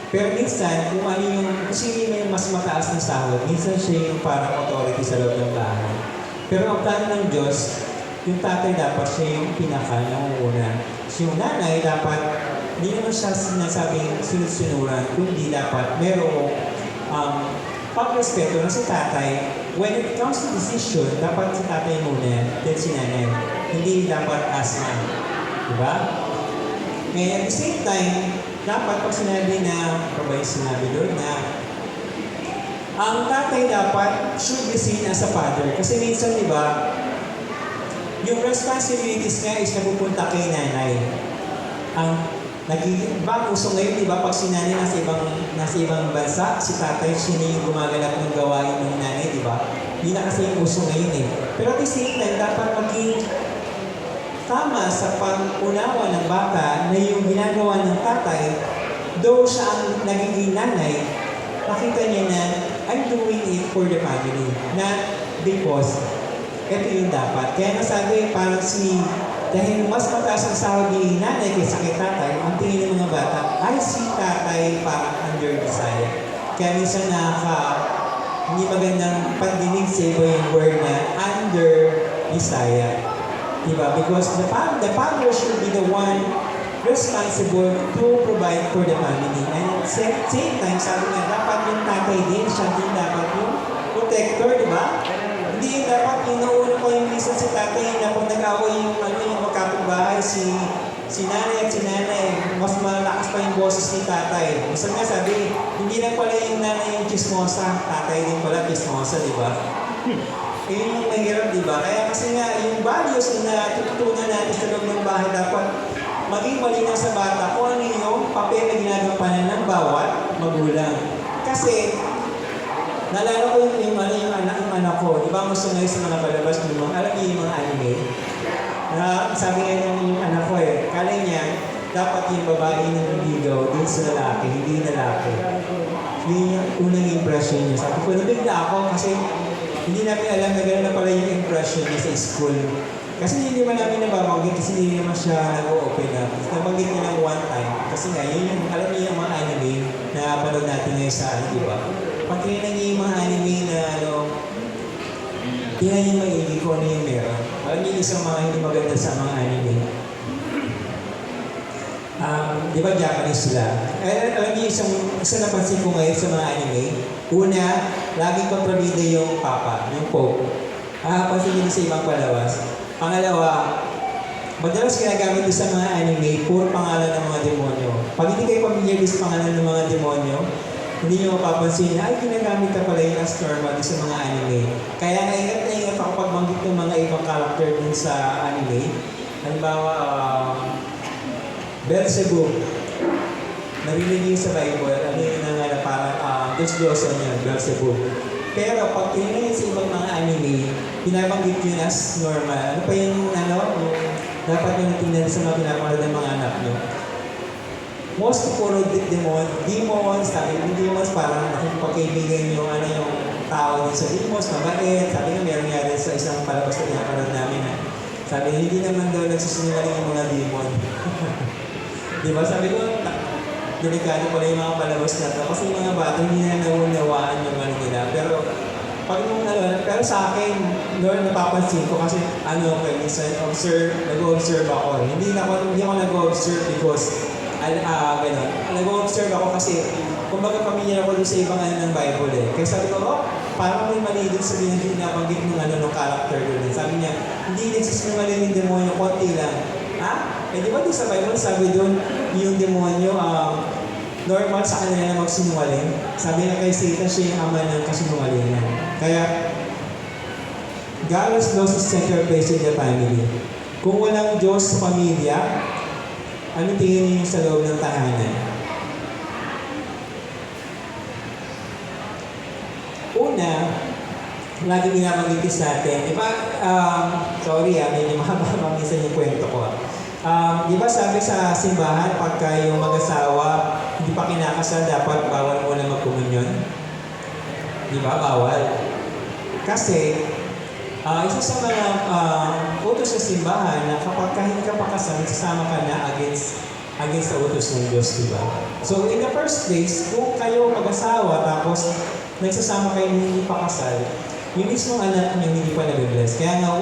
Pero minsan, kung sino yung mas mataas na sahod, minsan siya yung parang authority sa loob ng bahay. Pero ang plano ng Diyos, yung tatay dapat siya yung pinaka, yung una. Yung nanay dapat, hindi naman siya sinasabing sinusunuran, kundi dapat merong pagrespeto na si tatay. When it comes to decision, dapat si tatay muna, then si nanay. Hindi dapat asma. Diba? Kaya at the same time, dapat pag sinabi na, ano ba yung sinabi doon na, ang tatay dapat should be seen as a father. Kasi minsan, di ba, yung responsibilities niya is napupunta kay nanay. Uso ngayon, di ba, pag si nanay nasa ibang bansa, si tatay siya yung gumaganap ng gawain ng nanay, di ba? Hindi na kasi yung uso ngayon eh. Pero at the same time, dapat maging tama sa pag-unawa ng bata na yung ginagawa ng tatay, though siya ang nagiging nanay, makita niya na I'm doing it for the family, not because ito yung dapat. Kaya nasabi, parang dahil mas mataas ang sahod ni nanay kaysa kay tatay, ang tingin ng mga bata, ay si tatay parang under desire. Kaya minsan hindi magandang pandinig sa iba yung word na under desire. Diba? Because the father should be the one responsible to provide for the family. And at the same time, sabi nga, dapat yung tatay din, siya din dapat yung protector, di ba? Hindi dapat yung nauna ko yung minsan si tatay na kung nag-away yung magkapitbahay, si nanay at si nanay, mas malakas pa yung boses ni tatay. Minsan nga sabi, hindi lang pala yung nanay yung chismosa, tatay din pala chismosa, di ba? Yun yung mahirap, di ba? Kaya kasi nga, yung values na tututunan natin sa loob ng bahay, dapat maging malinaw sa bata kung ano yung papel na ginagampanan ng bawat magulang. Kasi, naalala ko yung anak ko, di ba gusto ngayon sa mga palabas ng mga, alam niyo yung mga anime? Na sabi nga yung anak ko kala niya, dapat yung babae na naligaw din sa lalaki, hindi yung lalaki. Yun yung unang impression niya. Sabi ko, nabigla ako kasi hindi namin alam na gano'n na pala yung impression niya sa school. Kasi hindi naman namin nababanggit kasi hindi naman siya nag-open up. Nabanggit niya lang one time. Kasi nga, yun yung, alam niyo yung mga anime na panood natin ngayon sa di ba? Pag tinignan niyo yung mga anime na tingnan niyo maigi kung ano yung meron. Alam niyo isang mga hindi maganda sa mga anime. Di ba Japanese sila? Alam niyo isang napansin ko ngayon sa mga anime. Una, laging kontrabida yung papa, yung pope. Pansin niyo sa ibang palabas. Pangalawa, madalas ginagamit din sa mga anime, puro pangalan ng mga demonyo. Pag hindi kayo pamilyar sa pangalan ng mga demonyo, hindi nyo mapapansin na, ay, ginagamit na pala yung as normal sa mga anime. Kaya naingat na ingat ako pag banggit ng mga ibang character dun sa anime. Halimbawa, Beelzebub. Narinig niyo sa Bible, ano yun na parang Diyos-Diyosan yun, Beelzebub. Pero pag tinignan sa ibang mga anime, pinabanggit yun as normal. Ano pa yung dapat nyo natingnan sa mga pinapanood ng mga anak nyo? Most puro demons, sabi yung demons parang nakipagkaibigan yung yung tao din sa demons, mabait. Sabi nga meron nga rin sa isang palabas na pinapanood namin sabi hindi naman daw nagsisinungaling yung mga demon. Di ba? Sabi ko, delikado pala yung mga palabas na to. Kasi yung mga bata hindi na naunawaan yung nila. Pero, pero sa akin, Lord, napapansin ko kasi minsan nag-observe ako. Hindi ako nag-observe because, gano'n. Nag-observe ako kasi, kumbaga pamilyar ako dun sa ibang ng Bible Kaya sabi ko, parang may mali dun sa binabanggit ng ng character dun. Sabi niya, hindi nagsisinungaling yung demonyo, konti lang. Di ba din sa Bible, sabi doon, yung demonyo, normal sa kanila na magsinungaling. Sabi na kay Satan, siya yung ama ng kasinungalingan. Kaya, God has lost His center place in the family. Kung walang Diyos sa pamilya, ano tingin niyo sa loob ng tahanan? Una, lagi binabanggit sa atin, di ba, sorry medyo mahaba minsan yung kwento ko. Di ba sabi sa simbahan, pagka yung mag-asawa hindi pa kinakasal, dapat bawal muna magkomunyon? Di ba? Bawal. Kasi, isa sa mga utos sa simbahan na kapag hindi ka pakasal, sasama ka na against sa utos ng Diyos, di ba? So, in the first place, kung kayo mag-asawa tapos nagsasama kayo hindi pakasal, yung mismong anak niyo hindi pa nag-bless. Kaya nga,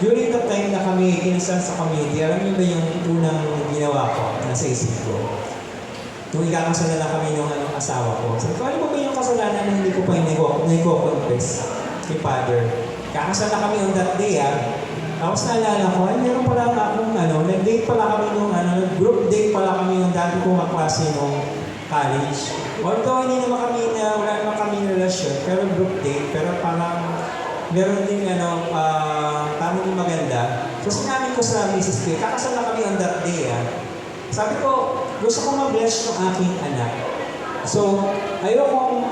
during the time na kami kinasal sa community, alam niyo ba yung unang ginawa ko, nasa isip ko? Nung ikakasal na lang kami ng asawa ko. Sabi ko, ano ba yung kasalanan na hindi ko pa nai-confess kay Father? Kakasal na kami on that day Tapos naalala ko, meron pala akong nag-date pala kami nung group date pala kami nung dati kong kaklase nung college. Although hindi naman wala naman kami relasyon, pero group date, pero parang meron din parang din maganda. So sinabi ko sa Mrs. K, kakasal na kami on that day Sabi ko, gusto ko ma-bless ng aking anak. So, ayokong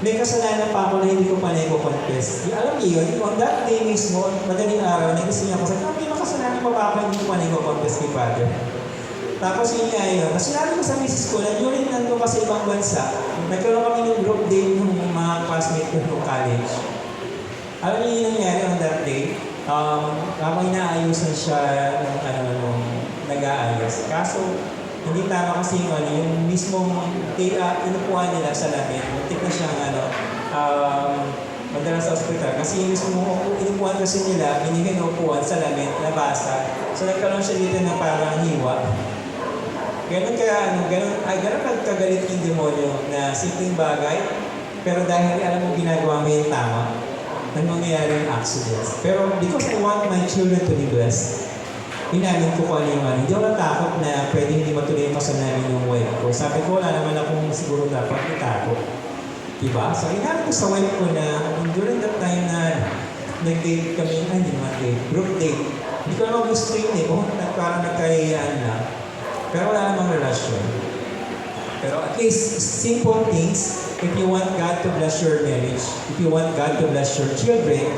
may kasalanan pa ako na hindi ko pa na-confess. Alam niyo yun, on that day mismo, madaling araw, nagising ako, sabi ko, may makasalanan pa ba ako hindi ko pa na-confess kay Father? Tapos yun nga yun. Tapos sinabi ko sa Mrs. ko, na during nandun ka sa ibang bansa, nagkaroon kami ng group day ng mga classmates ko ng college. Alam niyo yung nangyari on that day? Habang inaayusan siya nag-aayos. Kaso, hindi tama kasi yung mismong inupuan nila sa lamin. Muntik na siyang madala sa ospital. Kasi yung mismong inupuan kasi nila, binigay na upuan sa lamin, nabasa. So nagkaroon siya dito na parang hiwa. Ganun kagalit yung demonyo na simpleng bagay, pero dahil alam mo ginagawa mo yung tama, nang mangyayari yung accidents. Pero because I want my children to be blessed, inamin ko kung ano yung hindi ako natakot na pwede hindi matuloy yung kasal namin yung wife ko. Sabi ko, wala naman akong siguro dapat natakot. Diba? So, inamin ko sa wife ko na during that time na nag-date kami, hindi naman date, group date. Hindi ko naman gusto yun eh. Kung parang nagkahiyaan na. Pero wala namang relasyon. Pero at least, simple things, if you want God to bless your marriage, if you want God to bless your children,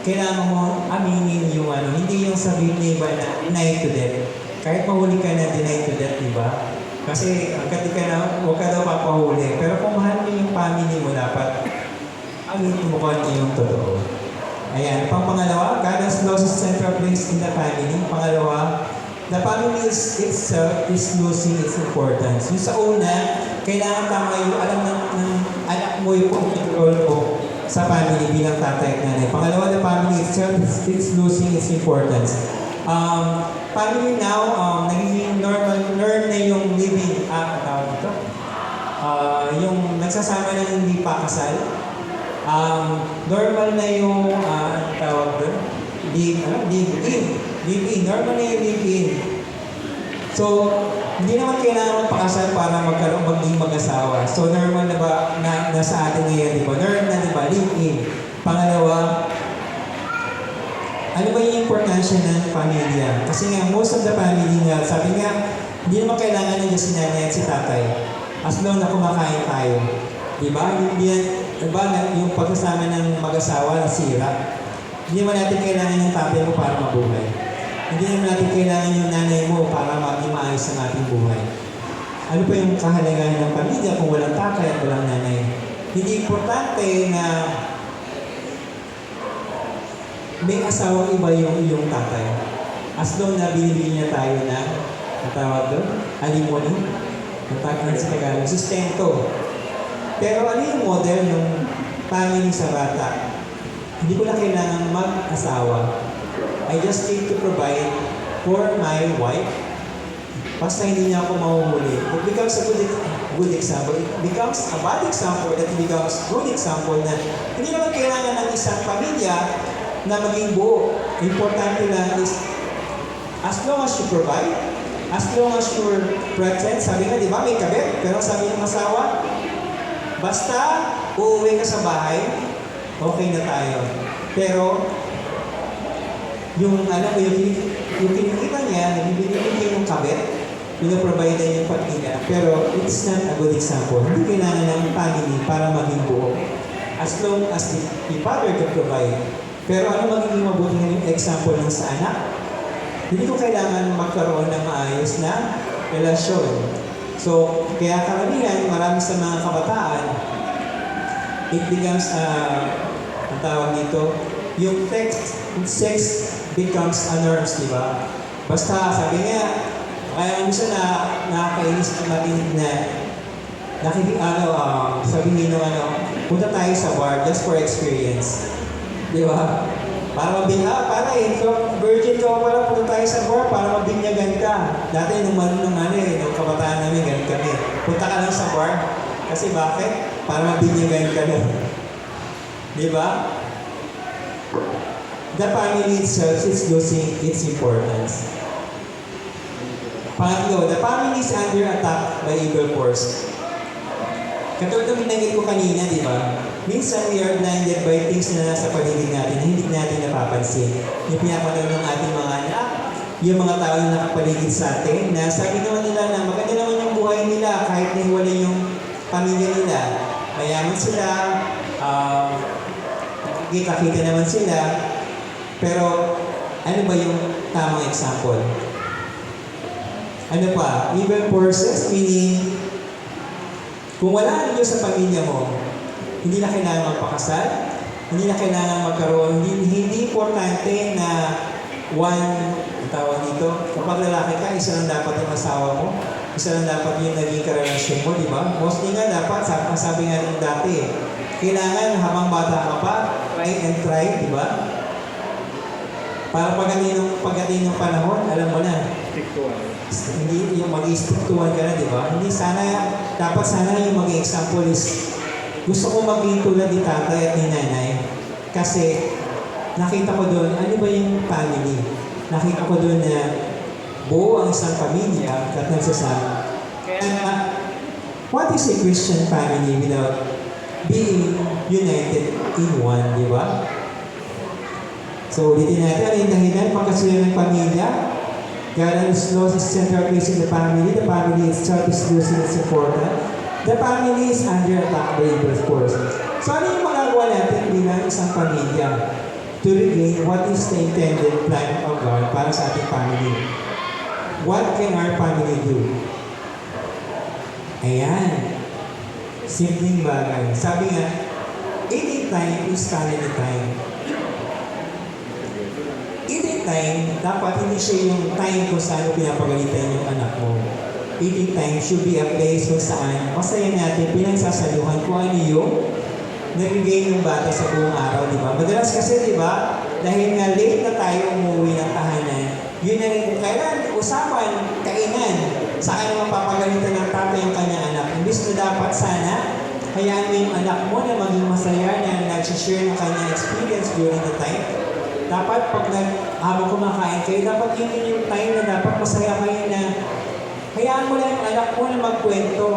kailangan mo aminin yung ano, hindi yung sabihin ni iba na deny to death. Kahit mahuli ka na deny to death, di ba? Kasi hanggat ka na, huwag ka daw papahuli. Pero kung mahal mo yung family mo, dapat aminin mo kung ano yung totoo. Ayan, pangalawa, God has lost His central place in the family. Pangalawa, the family itself is losing its importance. Yung sa una, kailangan tama yung alam ng anak mo yung role mo sa family bilang tatay at nanay. Pangalawa, the family itself is losing its importance. Family now, nagiging normal na yung living, tawag dito? Yung nagsasama na hindi pa kasal. Normal na yung, tawag doon? Live-in. Normal na yung live-in. So, hindi naman kailangan magpakasal para maging mag-asawa. So, normal na ba na nasa atin ngayon, di ba? Normal na, di ba? Live-in. Pangalawa, ano ba yung importansya ng pamilya? Kasi nga, most of the family nga, sabi nga, hindi naman kailangan ng si nanay at si tatay. As long na kumakain tayo. Di ba? Diba, yung pagkasama ng mag-asawa na sira. Hindi naman natin kailangan yung tatay mo para mabuhay. Hindi naman natin kailangan yung nanay mo para maging maayos ang ating buhay. Ano pa yung kahalagahan ng pamilya kung walang tatay at walang nanay? Hindi importante na may asawang iba yung tatay. As long na binibigyan niya tayo na, natawag doon, alimony, natawag sa Tagalog, sustento. Pero ano yung model ng family sa bata? Hindi ko na kailangan mag-asawa. I just need to provide for my wife. Basta hindi niya ako mahuhuli. It becomes a good example. It becomes a bad example that becomes good example na hindi naman kailangan ng isang pamilya na maging buo. Importante lang is as long as you provide, as long as you're present, sabi nga, di ba, may kabit. Pero sabi ng asawa, basta uuwi ka sa bahay, okay na tayo. Pero, yung kinikita niya, nabibigyan niya yung kabit, pinaprovide niya yung pamilya. Pero, it's not a good example. Hindi kailangan ng family para maging buo. As long as the father can provide. Pero ano magiging mabuting example ng sa anak? Hindi ko kailangan magkaroon ng maayos na relasyon. So, kaya karamihan, marami sa mga kabataan, it becomes, ang tawag dito, yung sex becomes a norms, di ba? Basta, sabi nga, kaya minsan na nakakainis na sabihin nung punta tayo sa bar just for experience. Di ba? Para virgin ka pala, punta tayo sa bar para mabinyagan ka. Dati nung nung kabataan namin, ganun kami. Punta ka lang sa bar. Kasi bakit? Para mabinyagan ka lang. Di ba? The family itself is losing its importance. Pangatlo, the family is under attack by evil force. Katulad ng binanggit ko kanina, di ba? Minsan we are blinded by things na nasa paligid natin na hindi natin napapansin. Yung pinapanood ng ating mga anak, yung mga tao na nakapaligid sa atin, na sabi naman nila na maganda naman yung buhay nila kahit nahiwalay yung pamilya nila. Mayaman sila, kita-kita naman sila, pero ano ba yung tamang example? Ano pa? Evil forces, meaning kung wala ang Diyos sa pamilya mo, hindi na kailangan magpakasal, hindi na kailangan magkaroon, hindi importante na ang tawag dito, kapag lalaki ka, isa lang dapat yung asawa mo, isa lang dapat yung naging karelasyon mo, di ba? Mostly nga dapat, sabi nga rin dati, kailangan habang bata ka pa, try and try, di ba? Para pagdating ng panahon, alam mo na, hindi yung mag-stick to one ka na, di ba? Hindi dapat sana yung maging example is, gusto ko maging tulad ni tatay at ni nanay. Kasi, nakita ko doon, ano ba yung family? Nakita ko doon na buo ang isang pamilya at nagsasama. Kaya, what is a Christian family without being united in one, di ba? So ulitin natin, ano yung dahilan? Pagkasira ng pamilya. God has lost His central place in the family. The family itself is losing its importance. The family is under attack by evil forces. So ano yung magagawa natin bilang isang pamilya to regain what is the intended plan of God para sa ating family? What can our family do? Ayan. Simpleng bagay. Sabi nga, eating time is family time. Eating time, dapat hindi siya yung time kung saan pinapagalitan yung anak mo. Eating time should be a place kung saan masaya natin pinagsasaluhan kung ano yung nag-gain yung bata sa buong araw, di ba? Madalas kasi, di ba, dahil nga late na tayo umuwi ng tahanan, yun na rin, kailan usapan, kainan, saan naman papagalitan ng tatay ang kanyang anak. Imbis na dapat sana, hayaan mo yung anak mo na maging masaya na nag-share ng kanyang experience during the time. Dapat pag habang kumakain kayo, dapat yun yung time na dapat masaya kayo na hayaan mo lang yung anak mo na magkwento.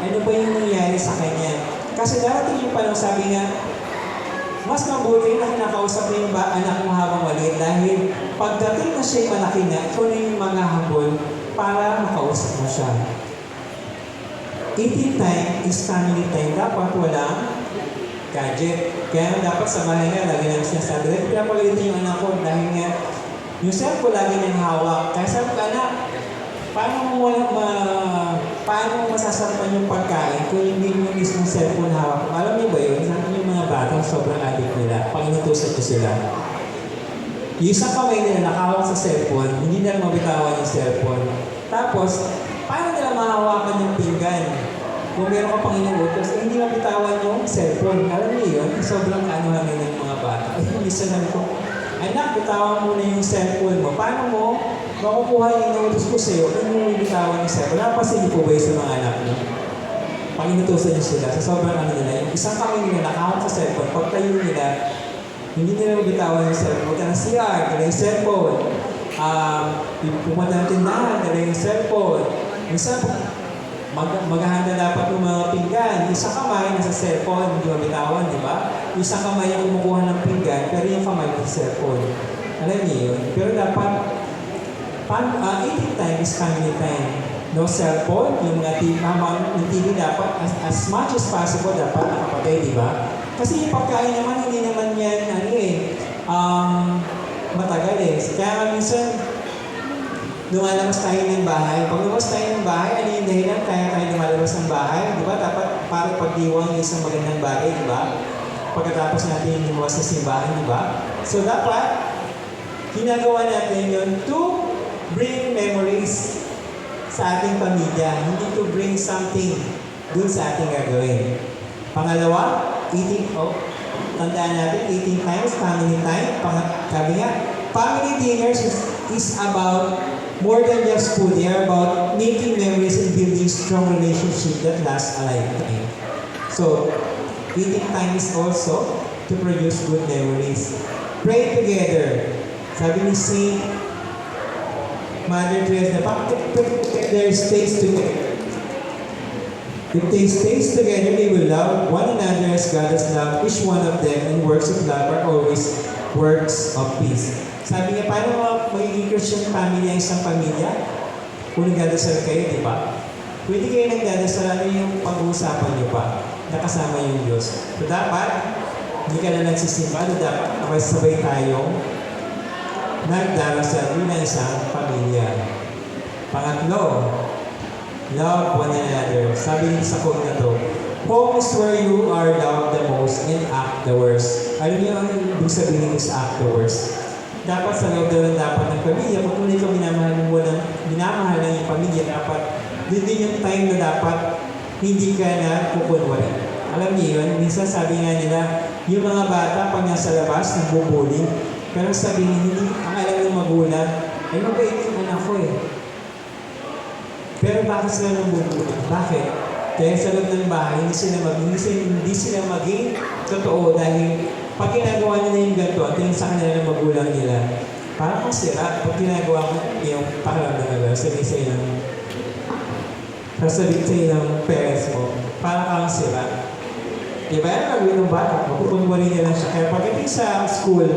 Ano ba yung nangyari sa kanya? Kasi darating yung panahon, sabi nga, mas mabuti na kinakausap mo yung anak mo habang maliit dahil pagdating na siya malaki na, ito na yung mga habol para makausap mo siya. Eating time is family time. Dapat walang gadget. Kaya dapat samahan na, lagi namin sinasabi. Dahil pinapagalitan yung anak ko dahil nga, yung cellphone lagi niyang hawak. Kaya sabi ko, anak, paano mo masasampan yung pagkain kung hindi mo mismo cellphone hawak? Alam niyo ba yun? Sabi yung mga bata, sobrang addict nila. Pag inutusan ko sila. Yung isang kamay nila nakahawak sa cellphone, hindi nila mabitawan yung cellphone. Tapos, paano nila mahawakan yung pinggan? Kung meron ka pang inuutos, hindi mabitawan yung cellphone. Alam niyo yun? Sobrang kaanuhan nila yung mga bata. Ay, minsan sabi ko, anak, bitawan mo na yung cellphone mo. Paano mo makukuha yung inuutos ko sa'yo kung hindi mo bitawan yung cellphone? Napasin niyo po ba yun sa mga anak niyo? Pag inutusan niyo sila, sa sobrang ano nila, yung isang kami nila nakahawak sa cellphone, pag tayo nila, hindi nila bitawan yung cellphone. Punta ng CR, dala yung cellphone. Pumunta ng tindahan, dala yung cellphone. Minsan, maghahanda dapat ng mga pinggan. Isang kamay nasa cellphone, hindi mabitawan, di ba? Isang kamay yung kumukuha ng pinggan, pero yung kamay nasa cellphone. Alam niyo yun? Pero dapat, eating time is family time. No cellphone, yung TV dapat, as much as possible, dapat nakapatay, di ba? Kasi yung pagkain naman, hindi naman yan, matagal eh. Kaya minsan, lumalabas tayo ng bahay. Pag lumabas tayo ng bahay, ano yung dahilan? Kaya tayo lumalabas ng bahay. Di ba? Dapat para pagdiwang yung isang magandang bagay, di ba? Pagkatapos natin lumawas sa simbahan, di ba? So dapat, ginagawa natin yun to bring memories sa ating pamilya. Hindi to bring something dun sa ating gagawin. Pangalawa, tandaan natin, eating time is family time. Sabi nga, family dinners is about more than just food. They are about making memories and building strong relationships that last a lifetime. So, eating time is also to produce good memories. Pray together. Sabi ni Saint Mother Teresa, there stays together. If they stay together, they will love one another as God has loved each one of them, and works of love are always works of peace. Sabi niya, paano magiging Christian family ang isang pamilya? Kung nagdadasal kayo, di ba? Pwede kayo nagdadasal, ano yung pag-uusapan niyo pa? Nakasama yung Diyos. So dapat, hindi ka na nagsisimba, dapat sabay tayong nagdarasal bilang isang pamilya. Pangatlo, love one another. Sabi niya sa quote na to, home is where you are loved the most and act the worst. Alam niyo ang ibig sabihin is act the worst. Dapat sa loob na dapat ng pamilya, kung tunay ka minamahal ng yung pamilya, dapat din yung time na dapat hindi ka na kukunwari. Alam niyo yun, minsan sabi nga nila, yung mga bata pag nasa labas, nagbubuli. Pero sabihin, hindi, ang alam ng magulang, ay mabait yung anak ko eh. Pero bakit sila nagbubuli? Bakit? Kaya sa loob ng bahay, hindi sila maging totoo dahil pag ginagawa nila yung ganito, at yung sa kanila ng magulang nila, parang kung sira, pag ginagawa mo yung pakiramdam nila, sabihin sa'yo ng parents mo, parang kang sira. Diba yan, gagawin ng bata, mapupunwari nila siya. Kaya pagdating sa school,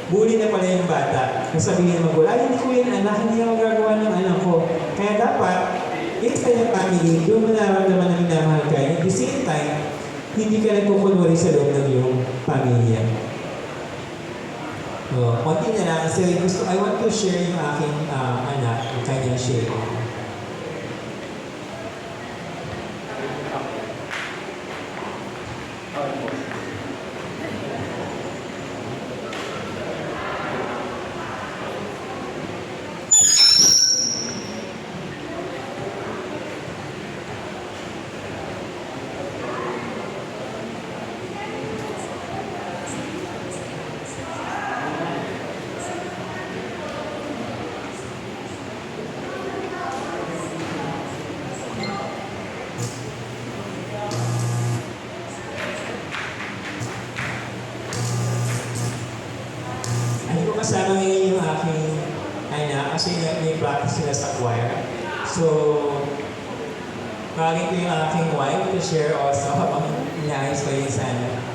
bully na pala yung bata. Nasabihin ng magulang, ay, hindi ko yan anak, hindi ako gagawa ng anak ko. Kaya dapat, yung kanyang family, doon mo nararamdaman na minamahal ka. At the same time, hindi ka nagkukunwari sa loob ng iyong pamilya. Konti na lang, kasi I want to share yung aking anak, yung kanyang share. Hindi ko kasama ngayon yung aking anak kasi may practice sila sa choir. So, kagin ko yung aking wife to share also habang inaayos ko yun sana.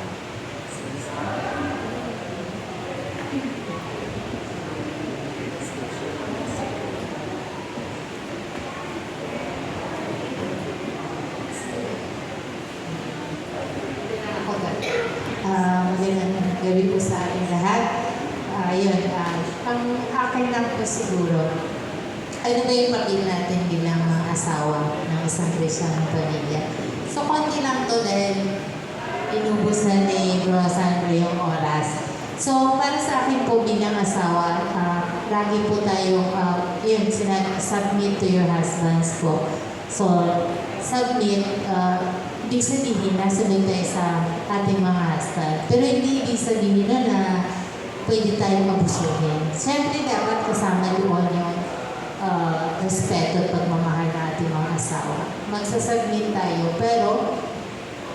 Magandang gabi po sa ating lahat. Ang akin lang po siguro, ano ba yung papel natin bilang mga asawa ng isang Kristiyanong pamilya? So, konti lang to dahil inubos na ni Bro Sandro yung oras. So, para sa akin po bilang asawa, lagi po tayo, submit to your husbands po. So, submit, ibig sabihin, nasunod tayo sa ating mga husband. Pero hindi ibig sabihin na pwede tayong abusuhin. Siyempre, dapat kasama doon yung respeto at pagmamahal ng ating mga asawa. Magsasubmit tayo, pero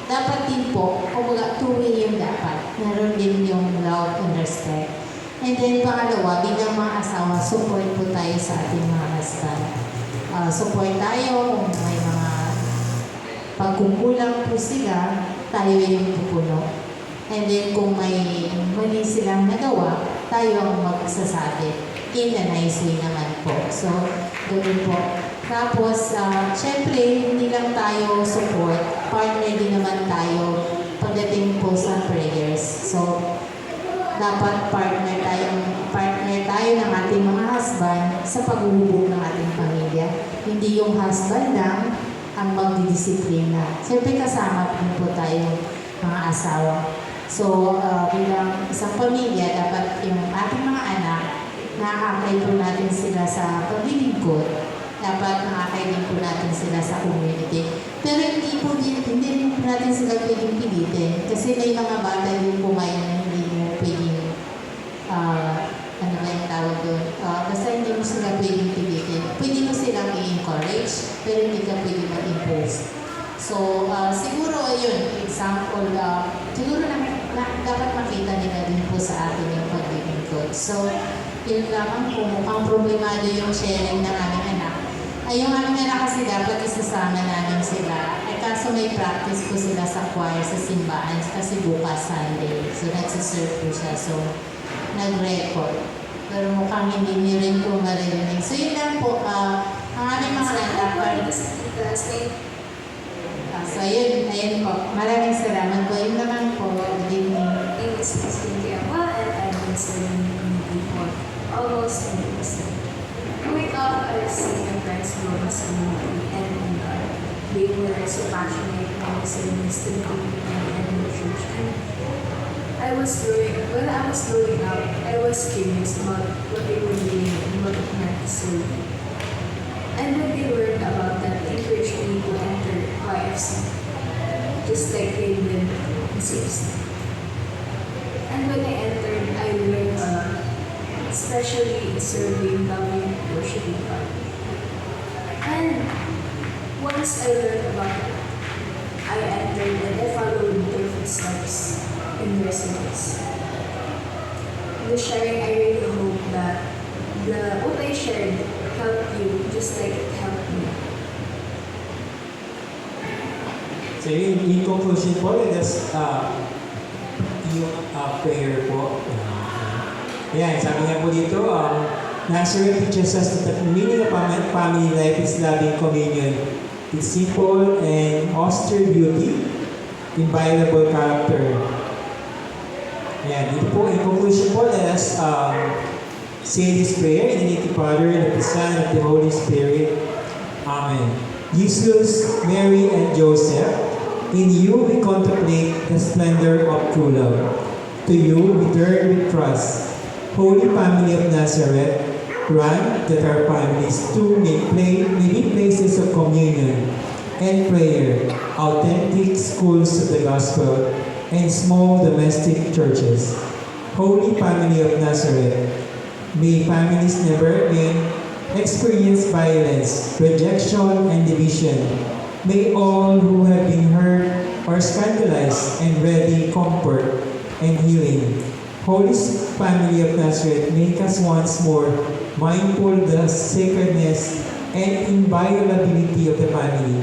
dapat din po, kumbaga, two-way yung dapat. Meron din yung love and respect. And then, pangalawa, bilang mga asawa, support po tayo sa ating mga husband. Support tayo kung may mga pagkukulang po sila, tayo yung pupuno. And then kung may mali silang nagawa, tayo ang magsasabi. In a nice way naman po. So, ganoon po. Tapos, syempre, hindi lang tayo support. Partner din naman tayo pagdating po sa prayers. So, dapat partner tayo ng ating mga husband sa paghuhubog ng ating pamilya. Hindi yung husband lang ang magdidisiplina. Siyempre kasama po tayo mga asawa. So, bilang isang pamilya, dapat yung ating mga anak, nakakay po natin sila sa paglilingkod. Dapat nakakay din po natin sila sa community. Pero hindi rin po natin sila pwedeng pilitin. Kasi may mga bata yung pumayon na hindi mo pwedeng, ano ba yung tawag doon? Basta hindi mo sila pwedeng pilitin. Pwede mo silang i-encourage, pero hindi ka pwedeng mag-impose. So, siguro, yun, example, siguro dapat makita nila din po sa atin yung paglilingkod. So, yun lamang po, mukhang problemado yung sharing ng aming anak. Ay, yung aming anak kasi dapat isasama namin sila. Kaso may practice po sila sa choir, sa simbahan, kasi bukas Sunday. So, nagsiserve po siya. So, nag-record. Pero mukhang hindi rin po maririnig. So, yun lang po, ang aming mga anak. So, ayun po. Maraming salamat po. Yun naman po. Good evening. My name is Christine Diaba and I've been serving in community for almost 20 years. Growing up, I was seeing my friends grow in this community and they were so passionate and serving to the community and the church. And when I was growing up, I was curious about what they were doing and what it meant to serve. And when they learned about that, they encouraged me to enter YFC, just like they did in CFC. And when I entered, I learned a lot, especially in serving, loving, and worshiping God. And once I learned about it, I entered and I followed their footsteps in their service. In the sharing, I really hope that what I shared helped you just like it helped me. So in conclusion po, let us yung prayer po. Ayan, sabi nga po dito, Nazareth teaches us that the meaning of family life is loving communion. It's simple and austere beauty, inviolable character. Ayan, dito po, in conclusion po, let us say this prayer in the name of the Father, and of the Son, and of the Holy Spirit. Amen. Jesus, Mary, and Joseph, in you we contemplate the splendor of true love. To you we turn with trust. Holy Family of Nazareth, grant that our families too may be places of communion and prayer, authentic schools of the gospel, and small domestic churches. Holy Family of Nazareth, may families never again experience violence, rejection, and division. May all who have been hurt or scandalized and ready comfort and healing. Holy Family of Nazareth, make us once more mindful of the sacredness and inviolability of the family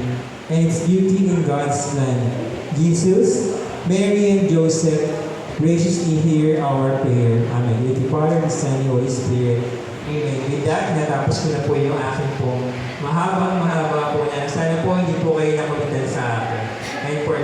and its beauty in God's plan. Jesus, Mary, and Joseph, graciously hear our prayer. Amen. With the Father, the Son, and the Holy Spirit. Amen. With that, natapos ko na po yung aking po mahaba po na. Sana po hindi po kayo nakulitan sa akin. And for